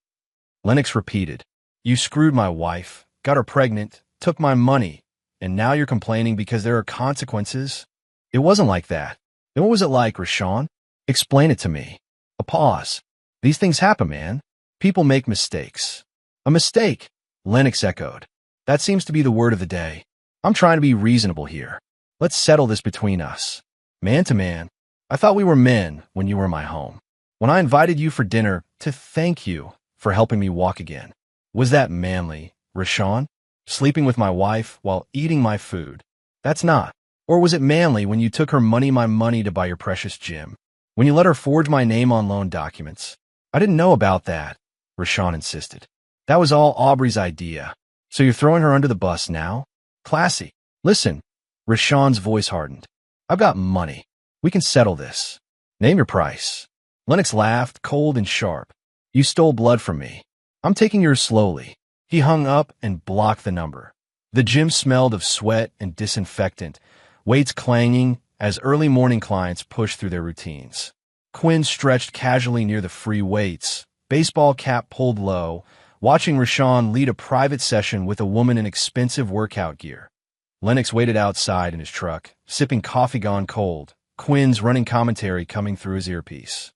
A: Lennox repeated. You screwed my wife, got her pregnant, took my money, and now you're complaining because there are consequences? It wasn't like that. Then what was it like, Rashawn? Explain it to me. A pause. These things happen, man. People make mistakes. A mistake, Lennox echoed. That seems to be the word of the day. I'm trying to be reasonable here. Let's settle this between us. Man to man. I thought we were men when you were in my home. When I invited you for dinner to thank you for helping me walk again. Was that manly, Rashawn? Sleeping with my wife while eating my food. That's not. Or was it manly when you took her money, my money, to buy your precious gym? When you let her forge my name on loan documents? I didn't know about that, Rashawn insisted. That was all Aubrey's idea. So you're throwing her under the bus now? Classy. Listen. Rashawn's voice hardened. I've got money. We can settle this. Name your price. Lennox laughed, cold and sharp. You stole blood from me. I'm taking yours slowly. He hung up and blocked the number. The gym smelled of sweat and disinfectant, weights clanging as early morning clients pushed through their routines. Quinn stretched casually near the free weights, baseball cap pulled low, watching Rashawn lead a private session with a woman in expensive workout gear. Lennox waited outside in his truck, sipping coffee gone cold, Quinn's running commentary coming through his earpiece.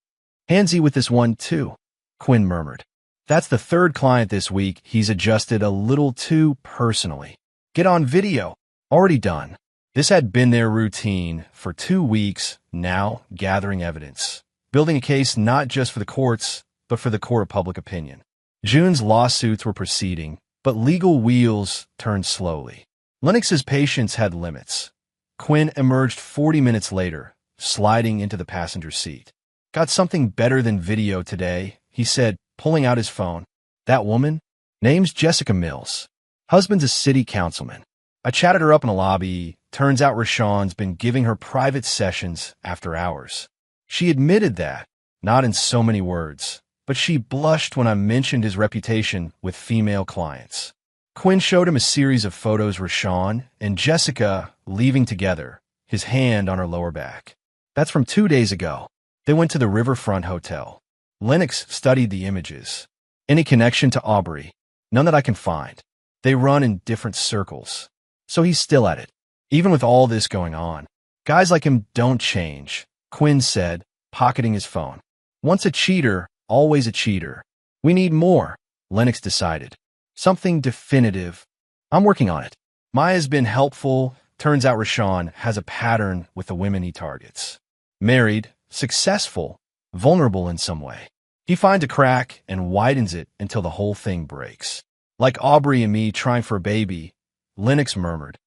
A: Handsy with this one, too, Quinn murmured. That's the third client this week he's adjusted a little too personally. Get on video. Already done. This had been their routine for 2 weeks, now gathering evidence. Building a case not just for the courts, but for the court of public opinion. June's lawsuits were proceeding, but legal wheels turned slowly. Lennox's patience had limits. Quinn emerged 40 minutes later, sliding into the passenger seat. Got something better than video today, he said, pulling out his phone. That woman? Name's Jessica Mills. Husband's a city councilman. I chatted her up in a lobby. Turns out Rashawn's been giving her private sessions after hours. She admitted that, not in so many words, but she blushed when I mentioned his reputation with female clients. Quinn showed him a series of photos Rashawn and Jessica leaving together, his hand on her lower back. That's from 2 days ago. They went to the Riverfront Hotel. Lennox studied the images. Any connection to Aubrey? None that I can find. They run in different circles. So he's still at it. Even with all this going on. Guys like him don't change, Quinn said, pocketing his phone. Once a cheater, always a cheater. We need more, Lennox decided. Something definitive. I'm working on it. Maya's been helpful. Turns out Rashawn has a pattern with the women he targets. Married, successful, vulnerable in some way. He finds a crack and widens it until the whole thing breaks. Like Aubrey and me trying for a baby, Lennox murmured.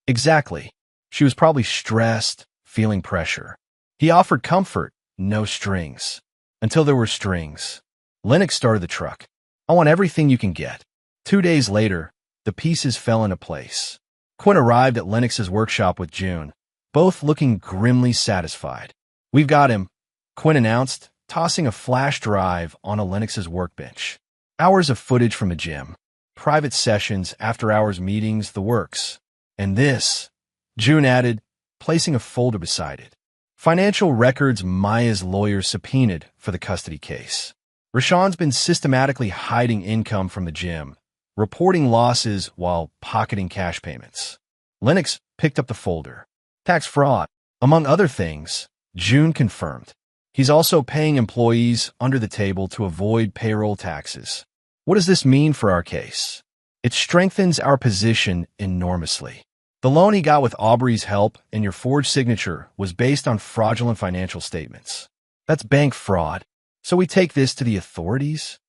A: Exactly. She was probably stressed, feeling pressure. He offered comfort, no strings. Until there were strings. Lennox started the truck. I want everything you can get. 2 days later, the pieces fell into place. Quinn arrived at Lennox's workshop with June, both looking grimly satisfied. We've got him, Quinn announced, tossing a flash drive onto Lennox's workbench. Hours of footage from the gym. Private sessions, after-hours meetings, the works. And this, June added, placing a folder beside it. Financial records Maya's lawyers subpoenaed for the custody case. Rashawn's been systematically hiding income from the gym, reporting losses while pocketing cash payments. Lennox picked up the folder. Tax fraud. Among other things, June confirmed. He's also paying employees under the table to avoid payroll taxes. What does this mean for our case? It strengthens our position enormously. The loan he got with Aubrey's help and your forged signature was based on fraudulent financial statements. That's bank fraud. So we take this to the authorities?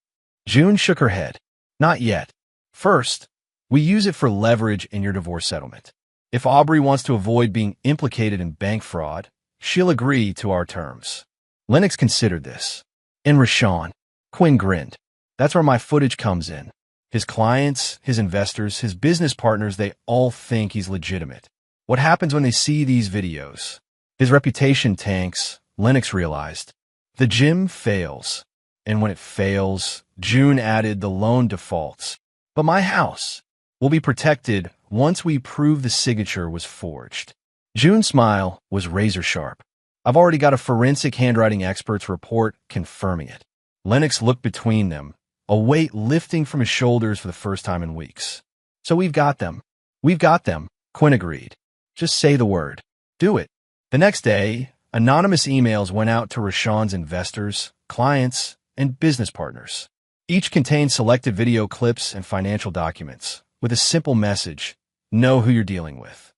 A: June shook her head. Not yet. First, we use it for leverage in your divorce settlement. If Aubrey wants to avoid being implicated in bank fraud, she'll agree to our terms. Lennox considered this. And Rashawn, Quinn grinned. That's where my footage comes in. His clients, his investors, his business partners, they all think he's legitimate. What happens when they see these videos? His reputation tanks, Lennox realized. The gym fails. And when it fails, June added, the loan defaults. But my house will be protected once we prove the signature was forged. June's smile was razor sharp. I've already got a forensic handwriting expert's report confirming it. Lennox looked between them, a weight lifting from his shoulders for the first time in weeks. So we've got them. We've got them, Quinn agreed. Just say the word. Do it. The next day, anonymous emails went out to Rashawn's investors, clients, and business partners. Each contained selected video clips and financial documents, with a simple message, know who you're dealing with.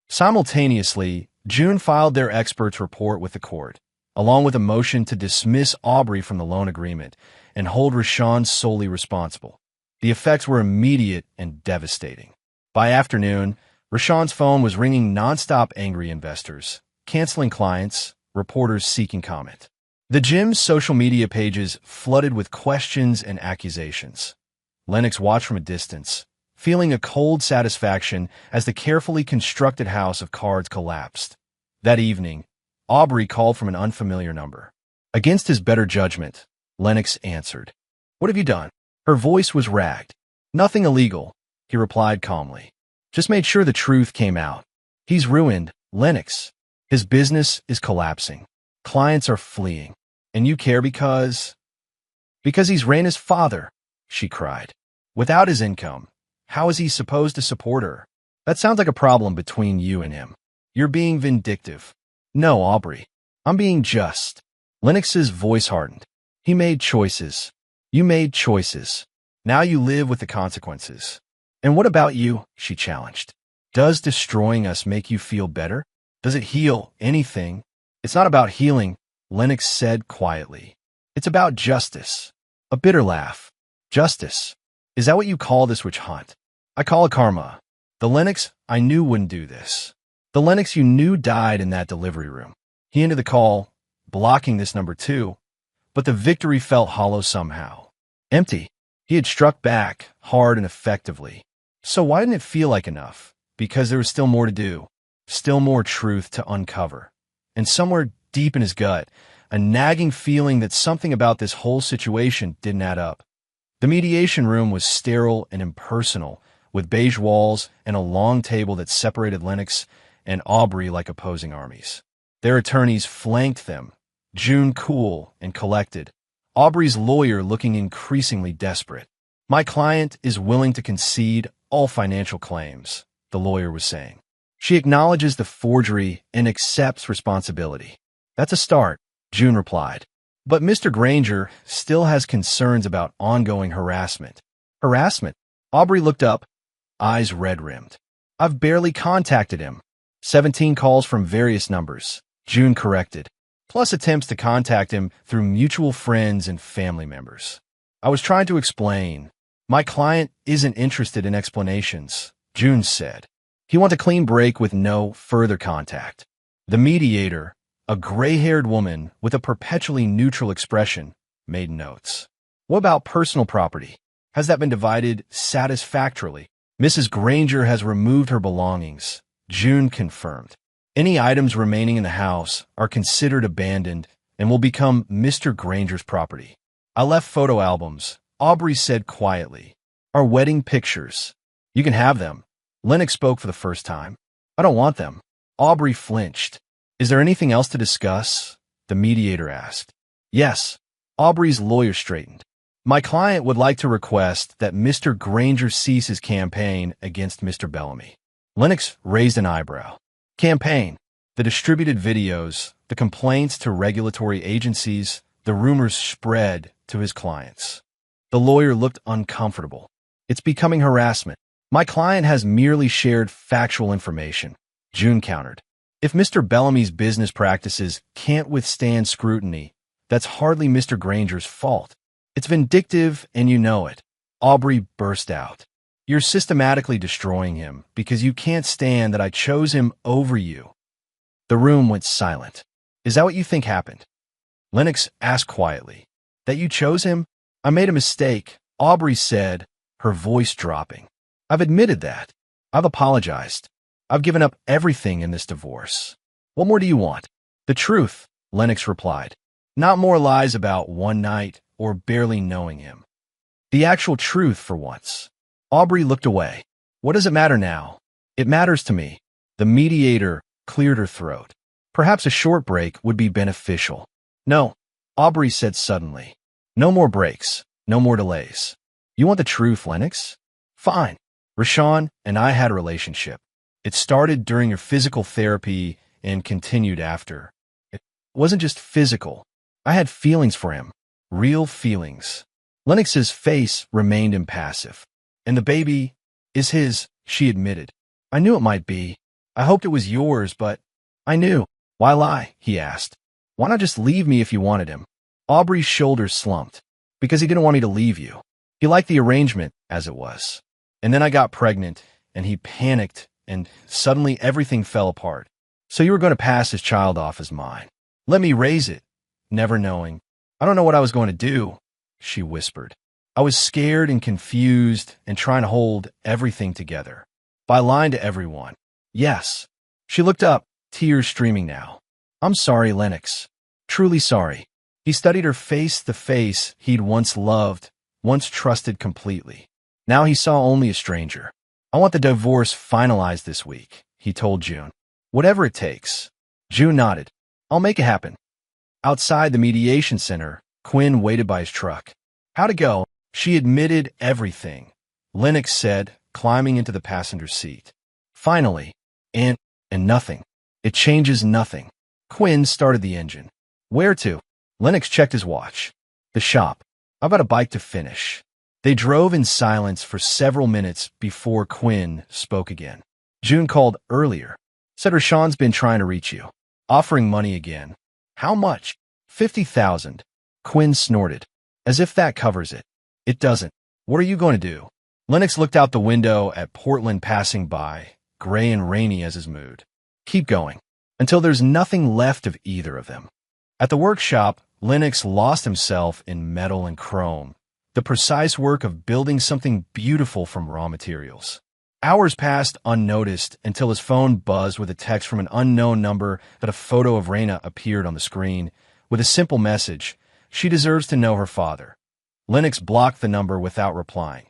A: Simultaneously, June filed their expert's report with the court, along with a motion to dismiss Aubrey from the loan agreement and hold Rashawn solely responsible. The effects were immediate and devastating. By afternoon, Rashawn's phone was ringing nonstop, angry investors, canceling clients, reporters seeking comment. The gym's social media pages flooded with questions and accusations. Lennox watched from a distance, feeling a cold satisfaction as the carefully constructed house of cards collapsed. That evening, Aubrey called from an unfamiliar number. Against his better judgment, Lennox answered. "What have you done?" Her voice was ragged. "Nothing illegal," he replied calmly. "Just made sure the truth came out. He's ruined, Lennox. His business is collapsing. Clients are fleeing. And you care because he's Raina's father," she cried. "Without his income, how is he supposed to support her? That sounds like a problem between you and him. You're being vindictive." "No, Aubrey. I'm being just." Lennox's voice hardened. "He made choices. You made choices. Now you live with the consequences." "And what about you?" she challenged. "Does destroying us make you feel better? Does it heal anything?" "It's not about healing," Lennox said quietly. "It's about justice." A bitter laugh. "Justice? Is that what you call this witch hunt?" "I call it karma. The Lennox I knew wouldn't do this. The Lennox you knew died in that delivery room." He ended the call, blocking this number too, but the victory felt hollow somehow. Empty. He had struck back, hard and effectively. So why didn't it feel like enough? Because there was still more to do, still more truth to uncover. And somewhere deep in his gut, a nagging feeling that something about this whole situation didn't add up. The mediation room was sterile and impersonal, with beige walls and a long table that separated Lennox and Aubrey like opposing armies. Their attorneys flanked them, June cool and collected, Aubrey's lawyer looking increasingly desperate. "My client is willing to concede all financial claims," the lawyer was saying. "She acknowledges the forgery and accepts responsibility." "That's a start," June replied. "But Mr. Granger still has concerns about ongoing harassment." "Harassment?" Aubrey looked up, eyes red-rimmed. "I've barely contacted him." 17 calls from various numbers, June corrected, plus attempts to contact him through mutual friends and family members. "I was trying to explain. My client isn't interested in explanations," June said. "He wants a clean break with no further contact." The mediator, a gray-haired woman with a perpetually neutral expression, made notes. "What about personal property? Has that been divided satisfactorily?" "Mrs. Granger has removed her belongings," June confirmed. "Any items remaining in the house are considered abandoned and will become Mr. Granger's property." "I left photo albums," Aubrey said quietly. "Our wedding pictures. You can have them." Lennox spoke for the first time. "I don't want them." Aubrey flinched. "Is there anything else to discuss?" the mediator asked. "Yes." Aubrey's lawyer straightened. "My client would like to request that Mr. Granger cease his campaign against Mr. Bellamy." Lennox raised an eyebrow. "Campaign? The distributed videos, the complaints to regulatory agencies, the rumors spread to his clients." The lawyer looked uncomfortable. "It's becoming harassment." "My client has merely shared factual information," June countered. "If Mr. Bellamy's business practices can't withstand scrutiny, that's hardly Mr. Granger's fault. It's vindictive, and you know it." Aubrey burst out. "You're systematically destroying him because you can't stand that I chose him over you." The room went silent. "Is that what you think happened?" Lennox asked quietly. "That you chose him? I made a mistake," Aubrey said, her voice dropping. "I've admitted that. I've apologized. I've given up everything in this divorce. What more do you want?" "The truth," Lennox replied. "Not more lies about one night or barely knowing him. The actual truth for once." Aubrey looked away. "What does it matter now?" "It matters to me." The mediator cleared her throat. "Perhaps a short break would be beneficial." "No," Aubrey said suddenly. "No more breaks. No more delays. You want the truth, Lennox? Fine. Rashawn and I had a relationship. It started during your physical therapy and continued after. It wasn't just physical. I had feelings for him. Real feelings." Lennox's face remained impassive. "And the baby is his," she admitted. "I knew it might be. I hoped it was yours, but I knew." "Why lie?" he asked. "Why not just leave me if you wanted him?" Aubrey's shoulders slumped. "Because he didn't want me to leave you. He liked the arrangement as it was. And then I got pregnant, and he panicked, and suddenly everything fell apart. So you were going to pass his child off as mine. Let me raise it, never knowing. I don't know what I was going to do," she whispered. "I was scared and confused and trying to hold everything together. By lying to everyone." "Yes." She looked up, tears streaming now. I'm sorry, Lennox. Truly sorry. He studied her face, the face he'd once loved, once trusted completely. Now he saw only a stranger. I want the divorce finalized this week, he told June. Whatever it takes. June nodded. I'll make it happen. Outside the mediation center, Quinn waited by his truck. How'd it go? She admitted everything, Lennox said, climbing into the passenger seat. Finally. And nothing. It changes nothing. Quinn started the engine. Where to? Lennox checked his watch. The shop. I've got a bike to finish. They drove in silence for several minutes before Quinn spoke again. June called earlier. Said Rashawn's been trying to reach you. Offering money again. How much? 50,000. Quinn snorted. As if that covers it. It doesn't. What are you going to do? Lennox looked out the window at Portland passing by, gray and rainy as his mood. Keep going. Until there's nothing left of either of them. At the workshop, Lennox lost himself in metal and chrome, the precise work of building something beautiful from raw materials. Hours passed unnoticed until his phone buzzed with a text from an unknown number that a photo of Raina appeared on the screen, with a simple message, she deserves to know her father. Lennox blocked the number without replying.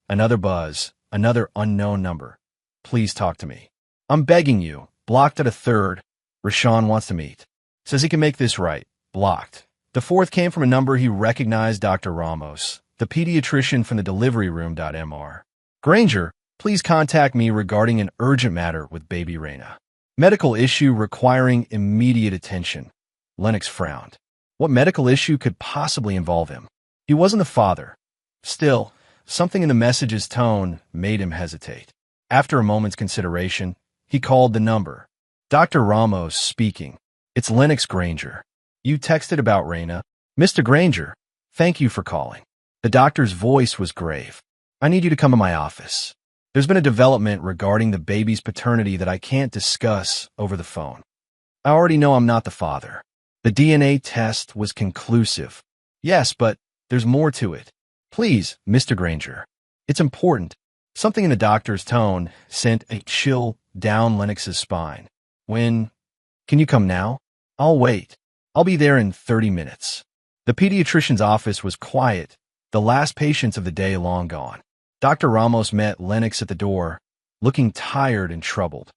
A: Another buzz, another unknown number. Please talk to me. I'm begging you. Blocked at a third. Rashawn wants to meet. Says he can make this right. Blocked. The fourth came from a number he recognized, Dr. Ramos, the pediatrician from the delivery room. Mr. Granger, please contact me regarding an urgent matter with baby Raina. Medical issue requiring immediate attention. Lennox frowned. What medical issue could possibly involve him? He wasn't the father. Still, something in the message's tone made him hesitate. After a moment's consideration, he called the number. Dr. Ramos speaking. It's Lennox Granger. You texted about Raina. Mr. Granger, thank you for calling. The doctor's voice was grave. I need you to come to my office. There's been a development regarding the baby's paternity that I can't discuss over the phone. I already know I'm not the father. The DNA test was conclusive. Yes, but there's more to it. Please, Mr. Granger. It's important. Something in the doctor's tone sent a chill down Lennox's spine. When? Can you come now? I'll wait. I'll be there in 30 minutes. The pediatrician's office was quiet, the last patients of the day long gone. Dr. Ramos met Lennox at the door, looking tired and troubled.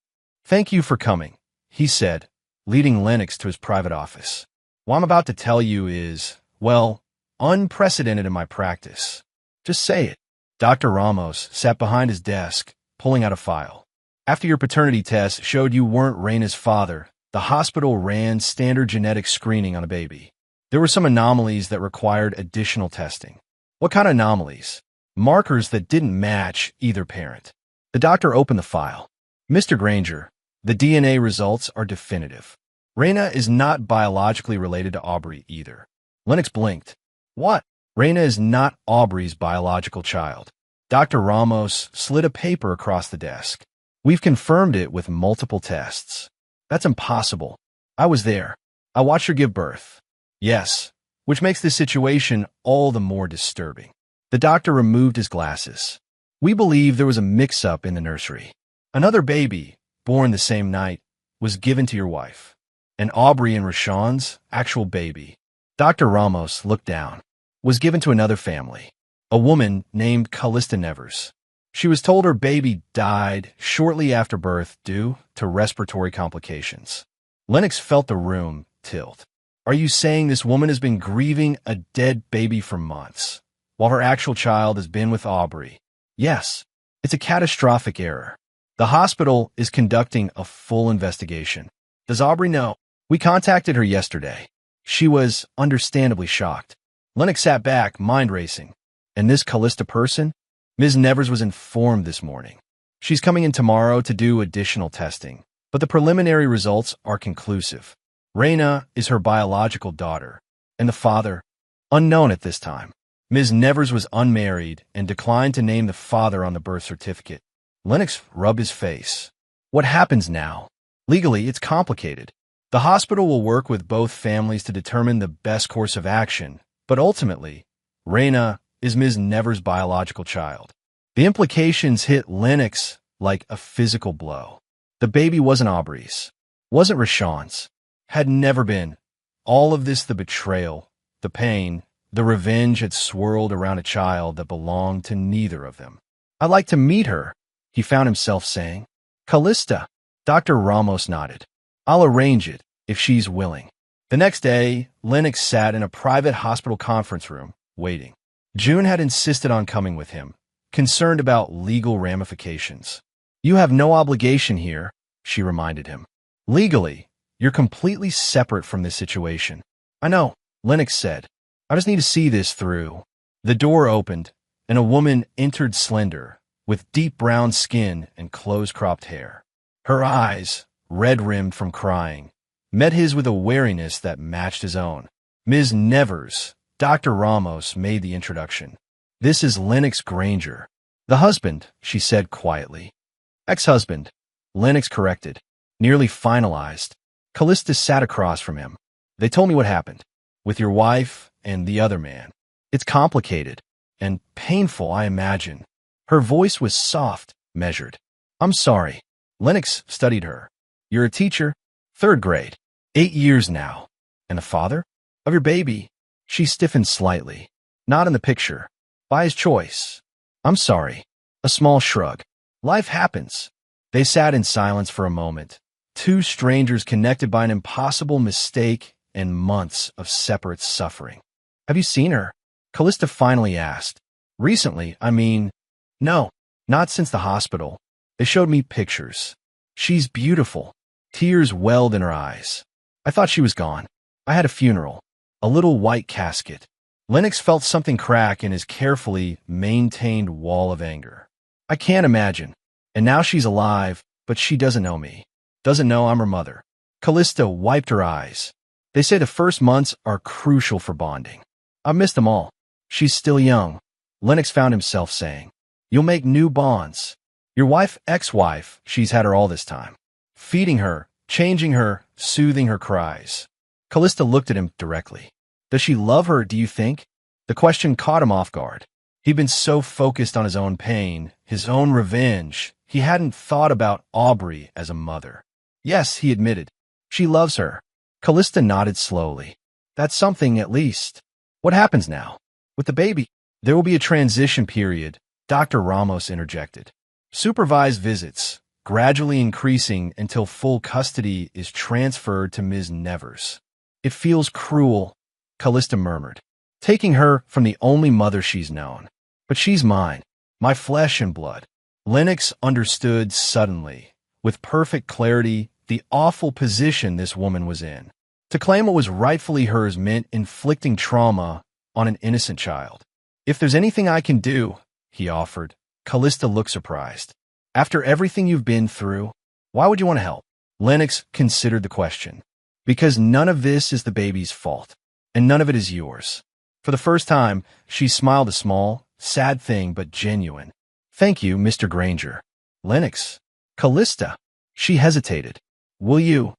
A: Thank you for coming, he said, leading Lennox to his private office. What I'm about to tell you is, well, unprecedented in my practice. Just say it. Dr. Ramos sat behind his desk, pulling out a file. After your paternity test showed you weren't Raina's father, the hospital ran standard genetic screening on a baby. There were some anomalies that required additional testing. What kind of anomalies? Markers that didn't match either parent. The doctor opened the file. Mr. Granger, the DNA results are definitive. Raina is not biologically related to Aubrey either. Lennox blinked. What? Raina is not Aubrey's biological child. Dr. Ramos slid a paper across the desk. We've confirmed it with multiple tests. That's impossible. I was there. I watched her give birth. Yes, which makes this situation all the more disturbing. The doctor removed his glasses. We believe there was a mix-up in the nursery. Another baby, born the same night, was given to your wife. And Aubrey and Rashawn's actual baby, Dr. Ramos looked down, was given to another family, a woman named Callista Nevers. She was told her baby died shortly after birth due to respiratory complications. Lennox felt the room tilt. Are you saying this woman has been grieving a dead baby for months, while her actual child has been with Aubrey? Yes, it's a catastrophic error. The hospital is conducting a full investigation. Does Aubrey know? We contacted her yesterday. She was understandably shocked. Lennox sat back, mind racing. And this Callista person? Ms. Nevers was informed this morning. She's coming in tomorrow to do additional testing, but the preliminary results are conclusive. Raina is her biological daughter, and the father, unknown at this time. Ms. Nevers was unmarried and declined to name the father on the birth certificate. Lennox rubbed his face. What happens now? Legally, it's complicated. The hospital will work with both families to determine the best course of action, but ultimately, Raina is Ms. Nevers' biological child. The implications hit Lennox like a physical blow. The baby wasn't Aubrey's. Wasn't Rashawn's. Had never been. All of this, the betrayal, the pain, the revenge had swirled around a child that belonged to neither of them. "I'd like to meet her," he found himself saying. "Callista." Dr. Ramos nodded. "I'll arrange it, if she's willing." The next day, Lennox sat in a private hospital conference room, waiting. June had insisted on coming with him, concerned about legal ramifications. "You have no obligation here," she reminded him. "Legally, you're completely separate from this situation." "I know," Lennox said. "I just need to see this through." The door opened, and a woman entered, slender, with deep brown skin and close-cropped hair. Her eyes, red-rimmed from crying, met his with a wariness that matched his own. "Ms. Nevers," Dr. Ramos made the introduction. "This is Lennox Granger." "The husband," she said quietly. "Ex-husband," Lennox corrected. "Nearly finalized." Callista sat across from him. "They told me what happened, with your wife and the other man. It's complicated and painful, I imagine." Her voice was soft, measured. "I'm sorry." Lennox studied her. "You're a teacher?" "Third grade. 8 years now." "And the father?" "Of your baby." She stiffened slightly. "Not in the picture. By his choice." "I'm sorry." A small shrug. "Life happens." They sat in silence for a moment, two strangers connected by an impossible mistake and months of separate suffering. "Have you seen her?" Callista finally asked. "Recently, I mean." "No, not since the hospital. They showed me pictures. She's beautiful." Tears welled in her eyes. "I thought she was gone. I had a funeral. A little white casket." Lennox felt something crack in his carefully maintained wall of anger. "I can't imagine. And now she's alive, but she doesn't know me. Doesn't know I'm her mother." Callista wiped her eyes. "They say the first months are crucial for bonding. I've missed them all." "She's still young," Lennox found himself saying. "You'll make new bonds. Your wife, ex-wife, she's had her all this time. Feeding her, changing her, soothing her cries." Callista looked at him directly. "Does she love her, do you think?" The question caught him off guard. He'd been so focused on his own pain, his own revenge, he hadn't thought about Aubrey as a mother. "Yes," he admitted. "She loves her." Callista nodded slowly. "That's something, at least. What happens now? With the baby?" "There will be a transition period," Dr. Ramos interjected. "Supervised visits, gradually increasing until full custody is transferred to Ms. Nevers." "It feels cruel," Callista murmured. "Taking her from the only mother she's known. But she's mine, my flesh and blood." Lennox understood suddenly, with perfect clarity, the awful position this woman was in. To claim what was rightfully hers meant inflicting trauma on an innocent child. "If there's anything I can do," he offered. Callista looked surprised. "After everything you've been through, why would you want to help?" Lennox considered the question. "Because none of this is the baby's fault, and none of it is yours." For the first time, she smiled, a small, sad thing, but genuine. "Thank you, Mr. Granger." "Lennox." "Callista." She hesitated. Will you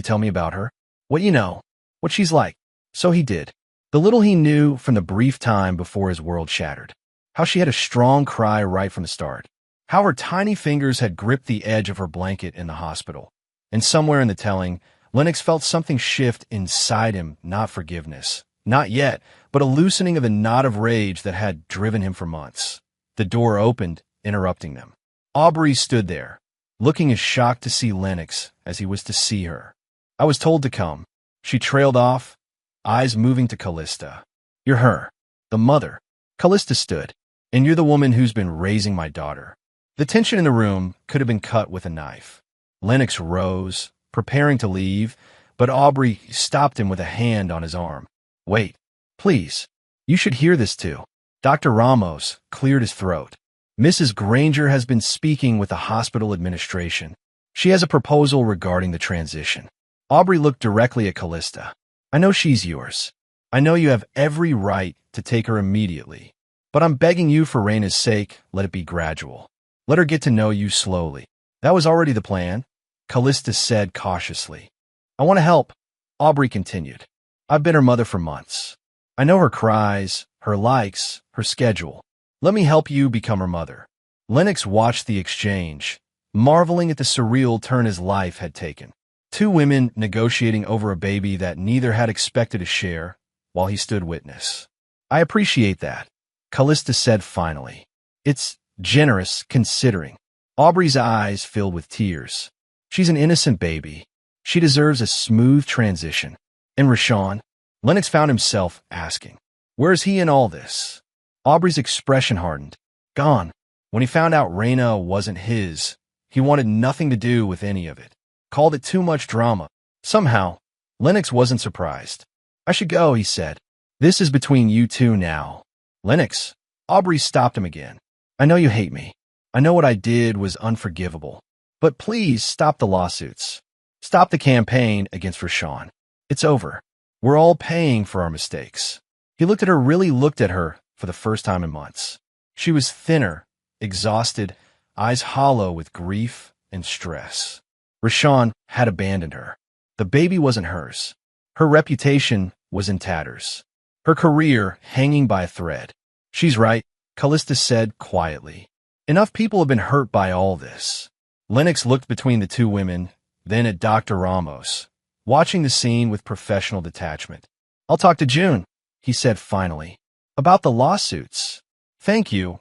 A: tell me about her? What you know, what she's like?" So he did. The little he knew from the brief time before his world shattered. How she had a strong cry right from the start. How her tiny fingers had gripped the edge of her blanket in the hospital. And somewhere in the telling, Lennox felt something shift inside him, not forgiveness. Not yet, but a loosening of the knot of rage that had driven him for months. The door opened, interrupting them. Aubrey stood there, looking as shocked to see Lennox as he was to see her. "I was told to come." She trailed off, eyes moving to Callista. "You're her, the mother." Callista stood. "And you're the woman who's been raising my daughter." The tension in the room could have been cut with a knife. Lennox rose, preparing to leave, but Aubrey stopped him with a hand on his arm. "Wait, please. You should hear this too." Dr. Ramos cleared his throat. "Mrs. Granger has been speaking with the hospital administration. She has a proposal regarding the transition." Aubrey looked directly at Callista. "I know she's yours. I know you have every right to take her immediately. But I'm begging you for Raina's sake, let it be gradual. Let her get to know you slowly." "That was already the plan," Callista said cautiously. "I want to help," Aubrey continued. "I've been her mother for months. I know her cries, her likes, her schedule. Let me help you become her mother." Lennox watched the exchange, marveling at the surreal turn his life had taken. Two women negotiating over a baby that neither had expected to share, while he stood witness. I appreciate that, Callista said finally. It's generous, considering. Aubrey's eyes filled with tears. She's an innocent baby. She deserves a smooth transition. And Rashawn? Lennox found himself asking, where's he in all this? Aubrey's expression hardened. Gone. When he found out Raina wasn't his, he wanted nothing to do with any of it. Called it too much drama. Somehow, Lennox wasn't surprised. I should go, he said. This is between you two now. Lennox. Aubrey stopped him again. I know you hate me. I know what I did was unforgivable. But please stop the lawsuits. Stop the campaign against Rashawn. It's over. We're all paying for our mistakes. He really looked at her for the first time in months. She was thinner, exhausted, eyes hollow with grief and stress. Rashawn had abandoned her. The baby wasn't hers. Her reputation was in tatters. Her career hanging by a thread. She's right, Callista said quietly. Enough people have been hurt by all this. Lennox looked between the two women, then at Dr. Ramos, watching the scene with professional detachment. I'll talk to June, he said finally. About the lawsuits. Thank you.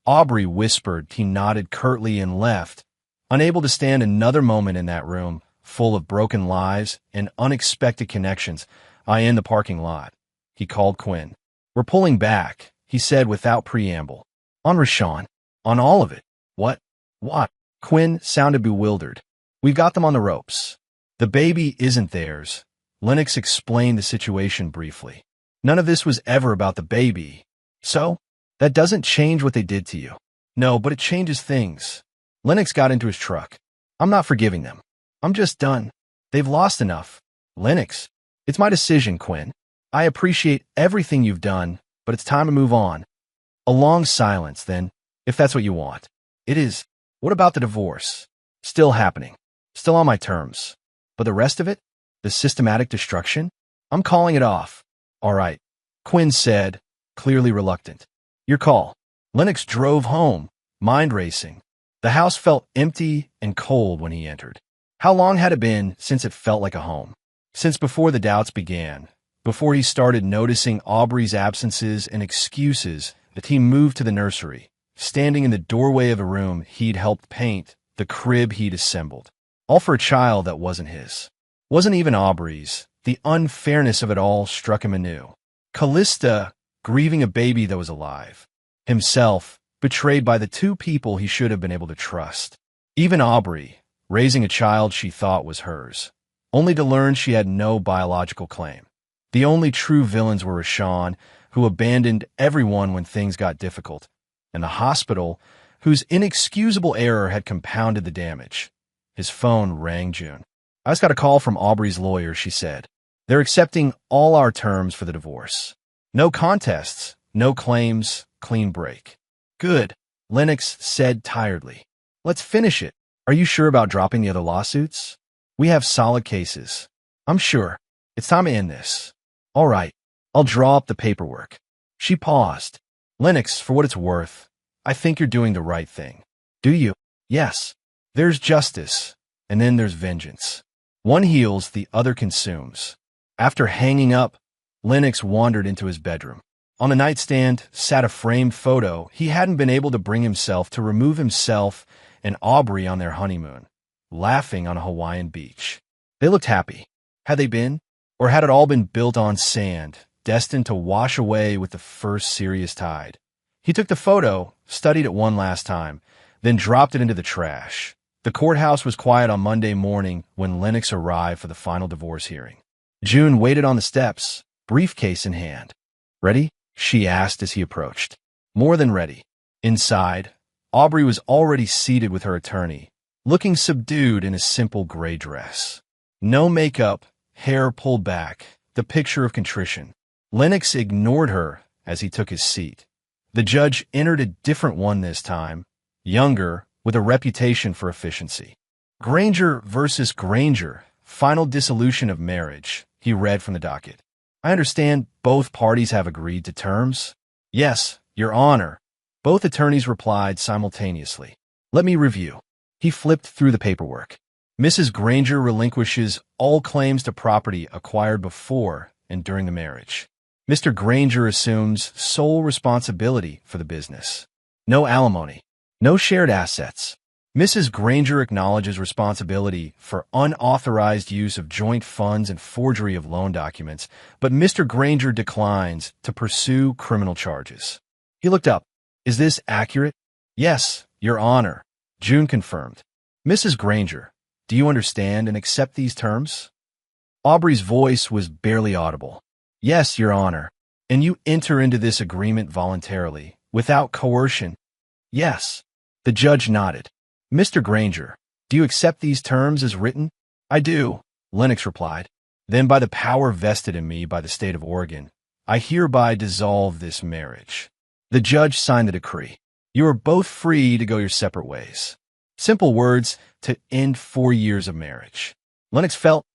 A: Aubrey whispered. He nodded curtly and left, unable to stand another moment in that room, full of broken lives and unexpected connections. I in the parking lot. He called Quinn. We're pulling back, he said without preamble. On Rashawn. On all of it. What? What? Quinn sounded bewildered. We've got them on the ropes. The baby isn't theirs. Lennox explained the situation briefly. None of this was ever about the baby. So? That doesn't change what they did to you. No, but it changes things. Lennox got into his truck. I'm not forgiving them. I'm just done. They've lost enough. Lennox. It's my decision, Quinn. I appreciate everything you've done, but it's time to move on. A long silence, then, if that's what you want. It is. What about the divorce? Still happening. Still on my terms. But the rest of it? The systematic destruction? I'm calling it off. All right, Quinn said, clearly reluctant. Your call. Lennox drove home, mind racing. The house felt empty and cold when he entered. How long had it been since it felt like a home? Since before the doubts began, before he started noticing Aubrey's absences and excuses, that he moved to the nursery, standing in the doorway of a room he'd helped paint, the crib he'd assembled. All for a child that wasn't his. Wasn't even Aubrey's. The unfairness of it all struck him anew. Callista, grieving a baby that was alive. Himself, betrayed by the two people he should have been able to trust. Even Aubrey, raising a child she thought was hers, only to learn she had no biological claim. The only true villains were Rashawn, who abandoned everyone when things got difficult, and the hospital, whose inexcusable error had compounded the damage. His phone rang June. I just got a call from Aubrey's lawyer, she said. They're accepting all our terms for the divorce. No contests, no claims, clean break. Good, Lennox said tiredly. Let's finish it. Are you sure about dropping the other lawsuits? We have solid cases. I'm sure. It's time to end this. All right, I'll draw up the paperwork. She paused. Lennox, for what it's worth, I think you're doing the right thing. Do you? Yes. There's justice, and then there's vengeance. One heals, the other consumes. After hanging up, Lennox wandered into his bedroom. On the nightstand sat a framed photo. He hadn't been able to bring himself to remove himself and Aubrey on their honeymoon, laughing on a Hawaiian beach. They looked happy. Had they been? Or had it all been built on sand, destined to wash away with the first serious tide? He took the photo, studied it one last time, then dropped it into the trash. The courthouse was quiet on Monday morning when Lennox arrived for the final divorce hearing. June waited on the steps, briefcase in hand. Ready? She asked as he approached. More than ready. Inside, Aubrey was already seated with her attorney, looking subdued in a simple gray dress. No makeup, hair pulled back, the picture of contrition. Lennox ignored her as he took his seat. The judge entered a different one this time, younger, with a reputation for efficiency. Granger versus Granger, final dissolution of marriage, he read from the docket. I understand both parties have agreed to terms? Yes, Your Honor. Both attorneys replied simultaneously. Let me review. He flipped through the paperwork. Mrs. Granger relinquishes all claims to property acquired before and during the marriage. Mr. Granger assumes sole responsibility for the business. No alimony. No shared assets. Mrs. Granger acknowledges responsibility for unauthorized use of joint funds and forgery of loan documents, but Mr. Granger declines to pursue criminal charges. He looked up. Is this accurate? Yes, Your Honor, June confirmed. Mrs. Granger, do you understand and accept these terms? Aubrey's voice was barely audible. Yes, Your Honor. And you enter into this agreement voluntarily, without coercion? Yes. The judge nodded. Mr. Granger, do you accept these terms as written? I do, Lennox replied. Then by the power vested in me by the state of Oregon, I hereby dissolve this marriage. The judge signed the decree. You are both free to go your separate ways. Simple words to end 4 years of marriage. Lennox felt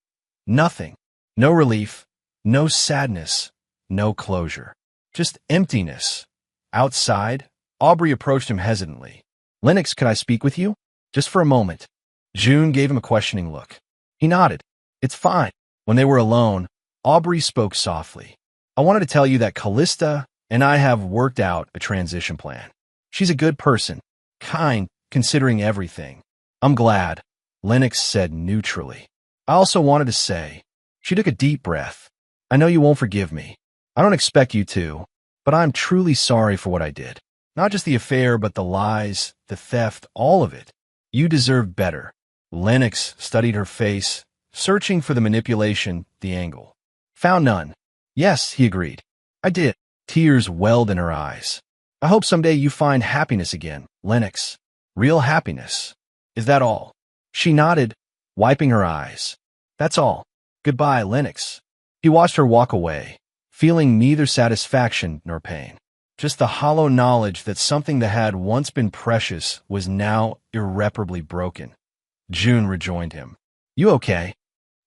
A: nothing. No relief, no sadness, no closure. Just emptiness. Outside, Aubrey approached him hesitantly. Lennox, could I speak with you? Just for a moment. June gave him a questioning look. He nodded. It's fine. When they were alone, Aubrey spoke softly. I wanted to tell you that Callista and I have worked out a transition plan. She's a good person, kind, considering everything. I'm glad, Lennox said neutrally. I also wanted to say, she took a deep breath. I know you won't forgive me. I don't expect you to, but I'm truly sorry for what I did. Not just the affair, but the lies, the theft, all of it. You deserve better. Lennox studied her face, searching for the manipulation, the angle. Found none. Yes, he agreed. I did. Tears welled in her eyes. I hope someday you find happiness again, Lennox. Real happiness. Is that all? She nodded, wiping her eyes. That's all. Goodbye, Lennox. He watched her walk away, feeling neither satisfaction nor pain. Just the hollow knowledge that something that had once been precious was now irreparably broken. June rejoined him. You okay?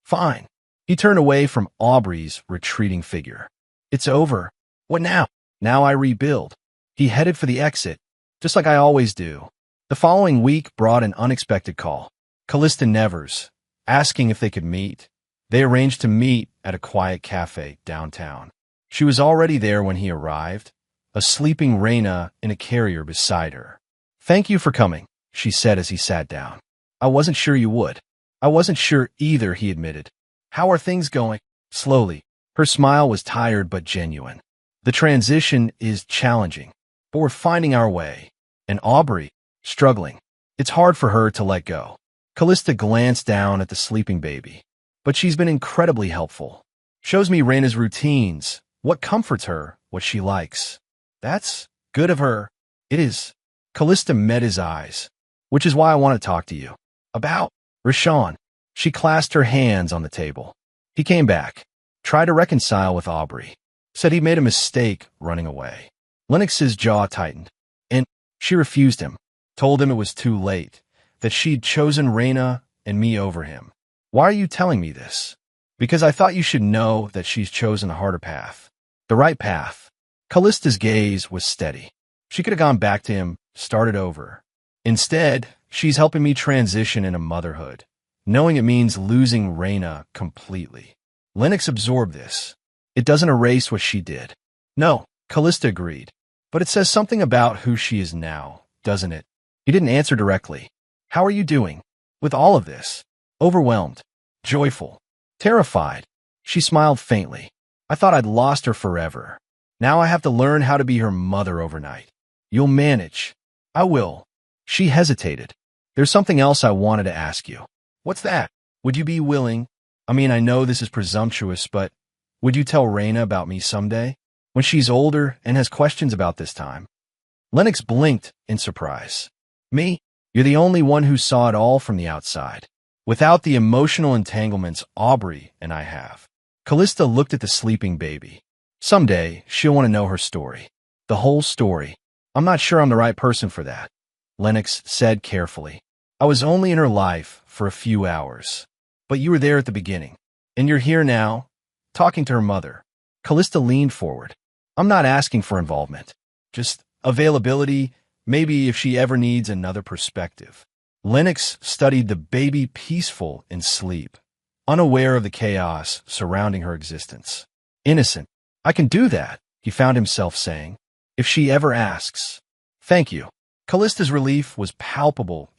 A: Fine. He turned away from Aubrey's retreating figure. It's over. What now? Now I rebuild. He headed for the exit, just like I always do. The following week brought an unexpected call. Callista Nevers, asking if they could meet. They arranged to meet at a quiet cafe downtown. She was already there when he arrived, a sleeping Raina in a carrier beside her. Thank you for coming, she said as he sat down. I wasn't sure you would. I wasn't sure either, he admitted. How are things going? Slowly. Her smile was tired but genuine. The transition is challenging, but we're finding our way. And Aubrey, struggling. It's hard for her to let go. Callista glanced down at the sleeping baby. But she's been incredibly helpful. Shows me Raina's routines, what comforts her, what she likes. That's good of her. It is. Callista met his eyes, which is why I want to talk to you. About Rashawn. She clasped her hands on the table. He came back, tried to reconcile with Aubrey, said he made a mistake running away. Lennox's jaw tightened, and she refused him, told him it was too late, that she'd chosen Raina and me over him. Why are you telling me this? Because I thought you should know that she's chosen a harder path. The right path. Callista's gaze was steady. She could have gone back to him, started over. Instead, she's helping me transition into motherhood, knowing it means losing Raina completely. Lennox absorbed this. It doesn't erase what she did. No, Callista agreed. But it says something about who she is now, doesn't it? He didn't answer directly. How are you doing? With all of this? Overwhelmed. Joyful. Terrified. She smiled faintly. I thought I'd lost her forever. Now I have to learn how to be her mother overnight. You'll manage. I will. She hesitated. There's something else I wanted to ask you. What's that? Would you be willing? I mean, I know this is presumptuous, but would you tell Raina about me someday? When she's older and has questions about this time? Lennox blinked in surprise. Me? You're the only one who saw it all from the outside, without the emotional entanglements Aubrey and I have. Callista looked at the sleeping baby. Someday, she'll want to know her story. The whole story. I'm not sure I'm the right person for that, Lennox said carefully. I was only in her life for a few hours. But you were there at the beginning. And you're here now, talking to her mother. Callista leaned forward. I'm not asking for involvement. Just availability, maybe if she ever needs another perspective. Lennox studied the baby peaceful in sleep, unaware of the chaos surrounding her existence. Innocent. I can do that, he found himself saying. If she ever asks. Thank you. Callista's relief was palpable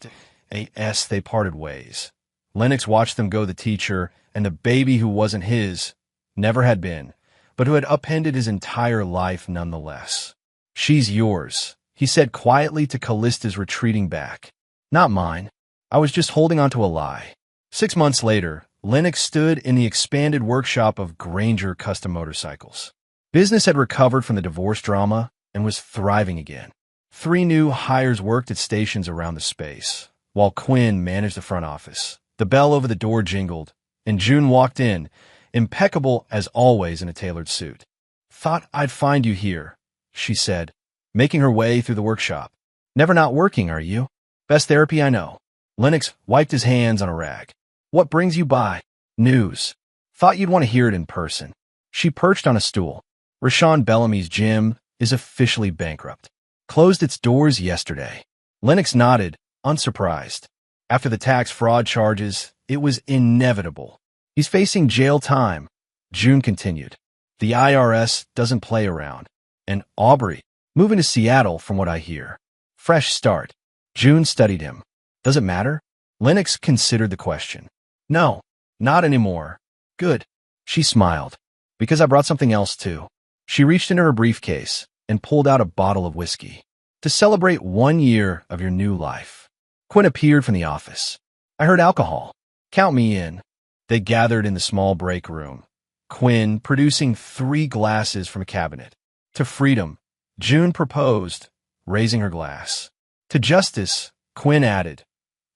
A: as they parted ways. Lennox watched them go, the teacher and the baby who wasn't his, never had been, but who had upended his entire life nonetheless. She's yours, he said quietly to Callista's retreating back. Not mine. I was just holding on to a lie. 6 months later, Lennox stood in the expanded workshop of Granger Custom Motorcycles. Business had recovered from the divorce drama and was thriving again. 3 new hires worked at stations around the space, while Quinn managed the front office. The bell over the door jingled, and June walked in, impeccable as always in a tailored suit. Thought I'd find you here, she said, making her way through the workshop. Never not working, are you? Best therapy I know. Lennox wiped his hands on a rag. What brings you by? News. Thought you'd want to hear it in person. She perched on a stool. Rashawn Bellamy's gym is officially bankrupt. Closed its doors yesterday. Lennox nodded, unsurprised. After the tax fraud charges, it was inevitable. He's facing jail time, June continued. The IRS doesn't play around. And Aubrey, moving to Seattle from what I hear. Fresh start. June studied him. Does it matter? Lennox considered the question. No, not anymore. Good. She smiled. Because I brought something else too. She reached into her briefcase and pulled out a bottle of whiskey. To celebrate 1 year of your new life. Quinn appeared from the office. I heard alcohol. Count me in. They gathered in the small break room. Quinn producing 3 glasses from a cabinet. To freedom, June proposed, raising her glass. To justice, Quinn added.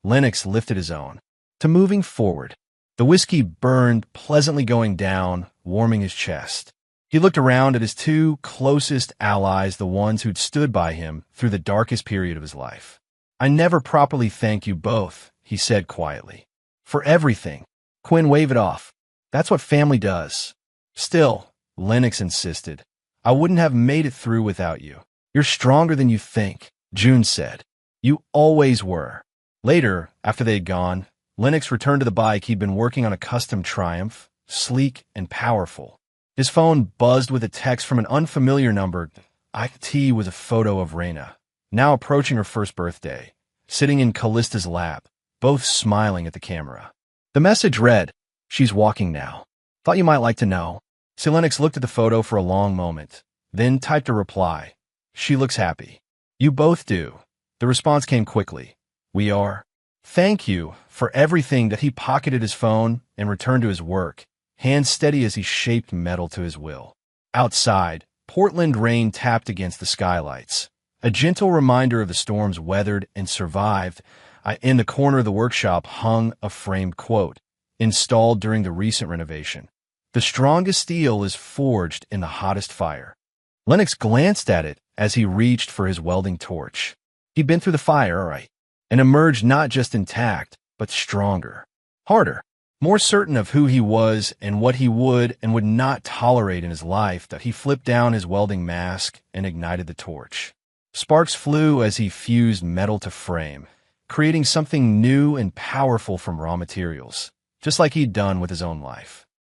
A: Lennox lifted his own. To moving forward. The whiskey burned, pleasantly going down, warming his chest. He looked around at his 2 closest allies, the ones who'd stood by him through the darkest period of his life. I never properly thank you both, he said quietly. For everything. Quinn waved it off. That's what family does. Still, Lennox insisted. I wouldn't have made it through without you. You're stronger than you think, June said. You always were. Later, after they had gone, Lennox returned to the bike he'd been working on, a custom Triumph, sleek and powerful. His phone buzzed with a text from an unfamiliar number. It was a photo of Raina, now approaching her first birthday, sitting in Callista's lap, both smiling at the camera. The message read, She's walking now. Thought you might like to know. So Lennox looked at the photo for a long moment, then typed a reply. She looks happy. You both do. The response came quickly. We are. Thank you for everything. That he pocketed his phone and returned to his work, hands steady as he shaped metal to his will. Outside, Portland rain tapped against the skylights, a gentle reminder of the storms weathered and survived. In the corner of the workshop hung a framed quote, installed during the recent renovation. The strongest steel is forged in the hottest fire. Lennox glanced at it as he reached for his welding torch. He'd been through the fire, all right, and emerged not just intact, but stronger, harder, more certain of who he was and what he would and would not tolerate in his life. That he flipped down his welding mask and ignited the torch. Sparks flew as he fused metal to frame, creating something new and powerful from raw materials, just like he'd done with his own life.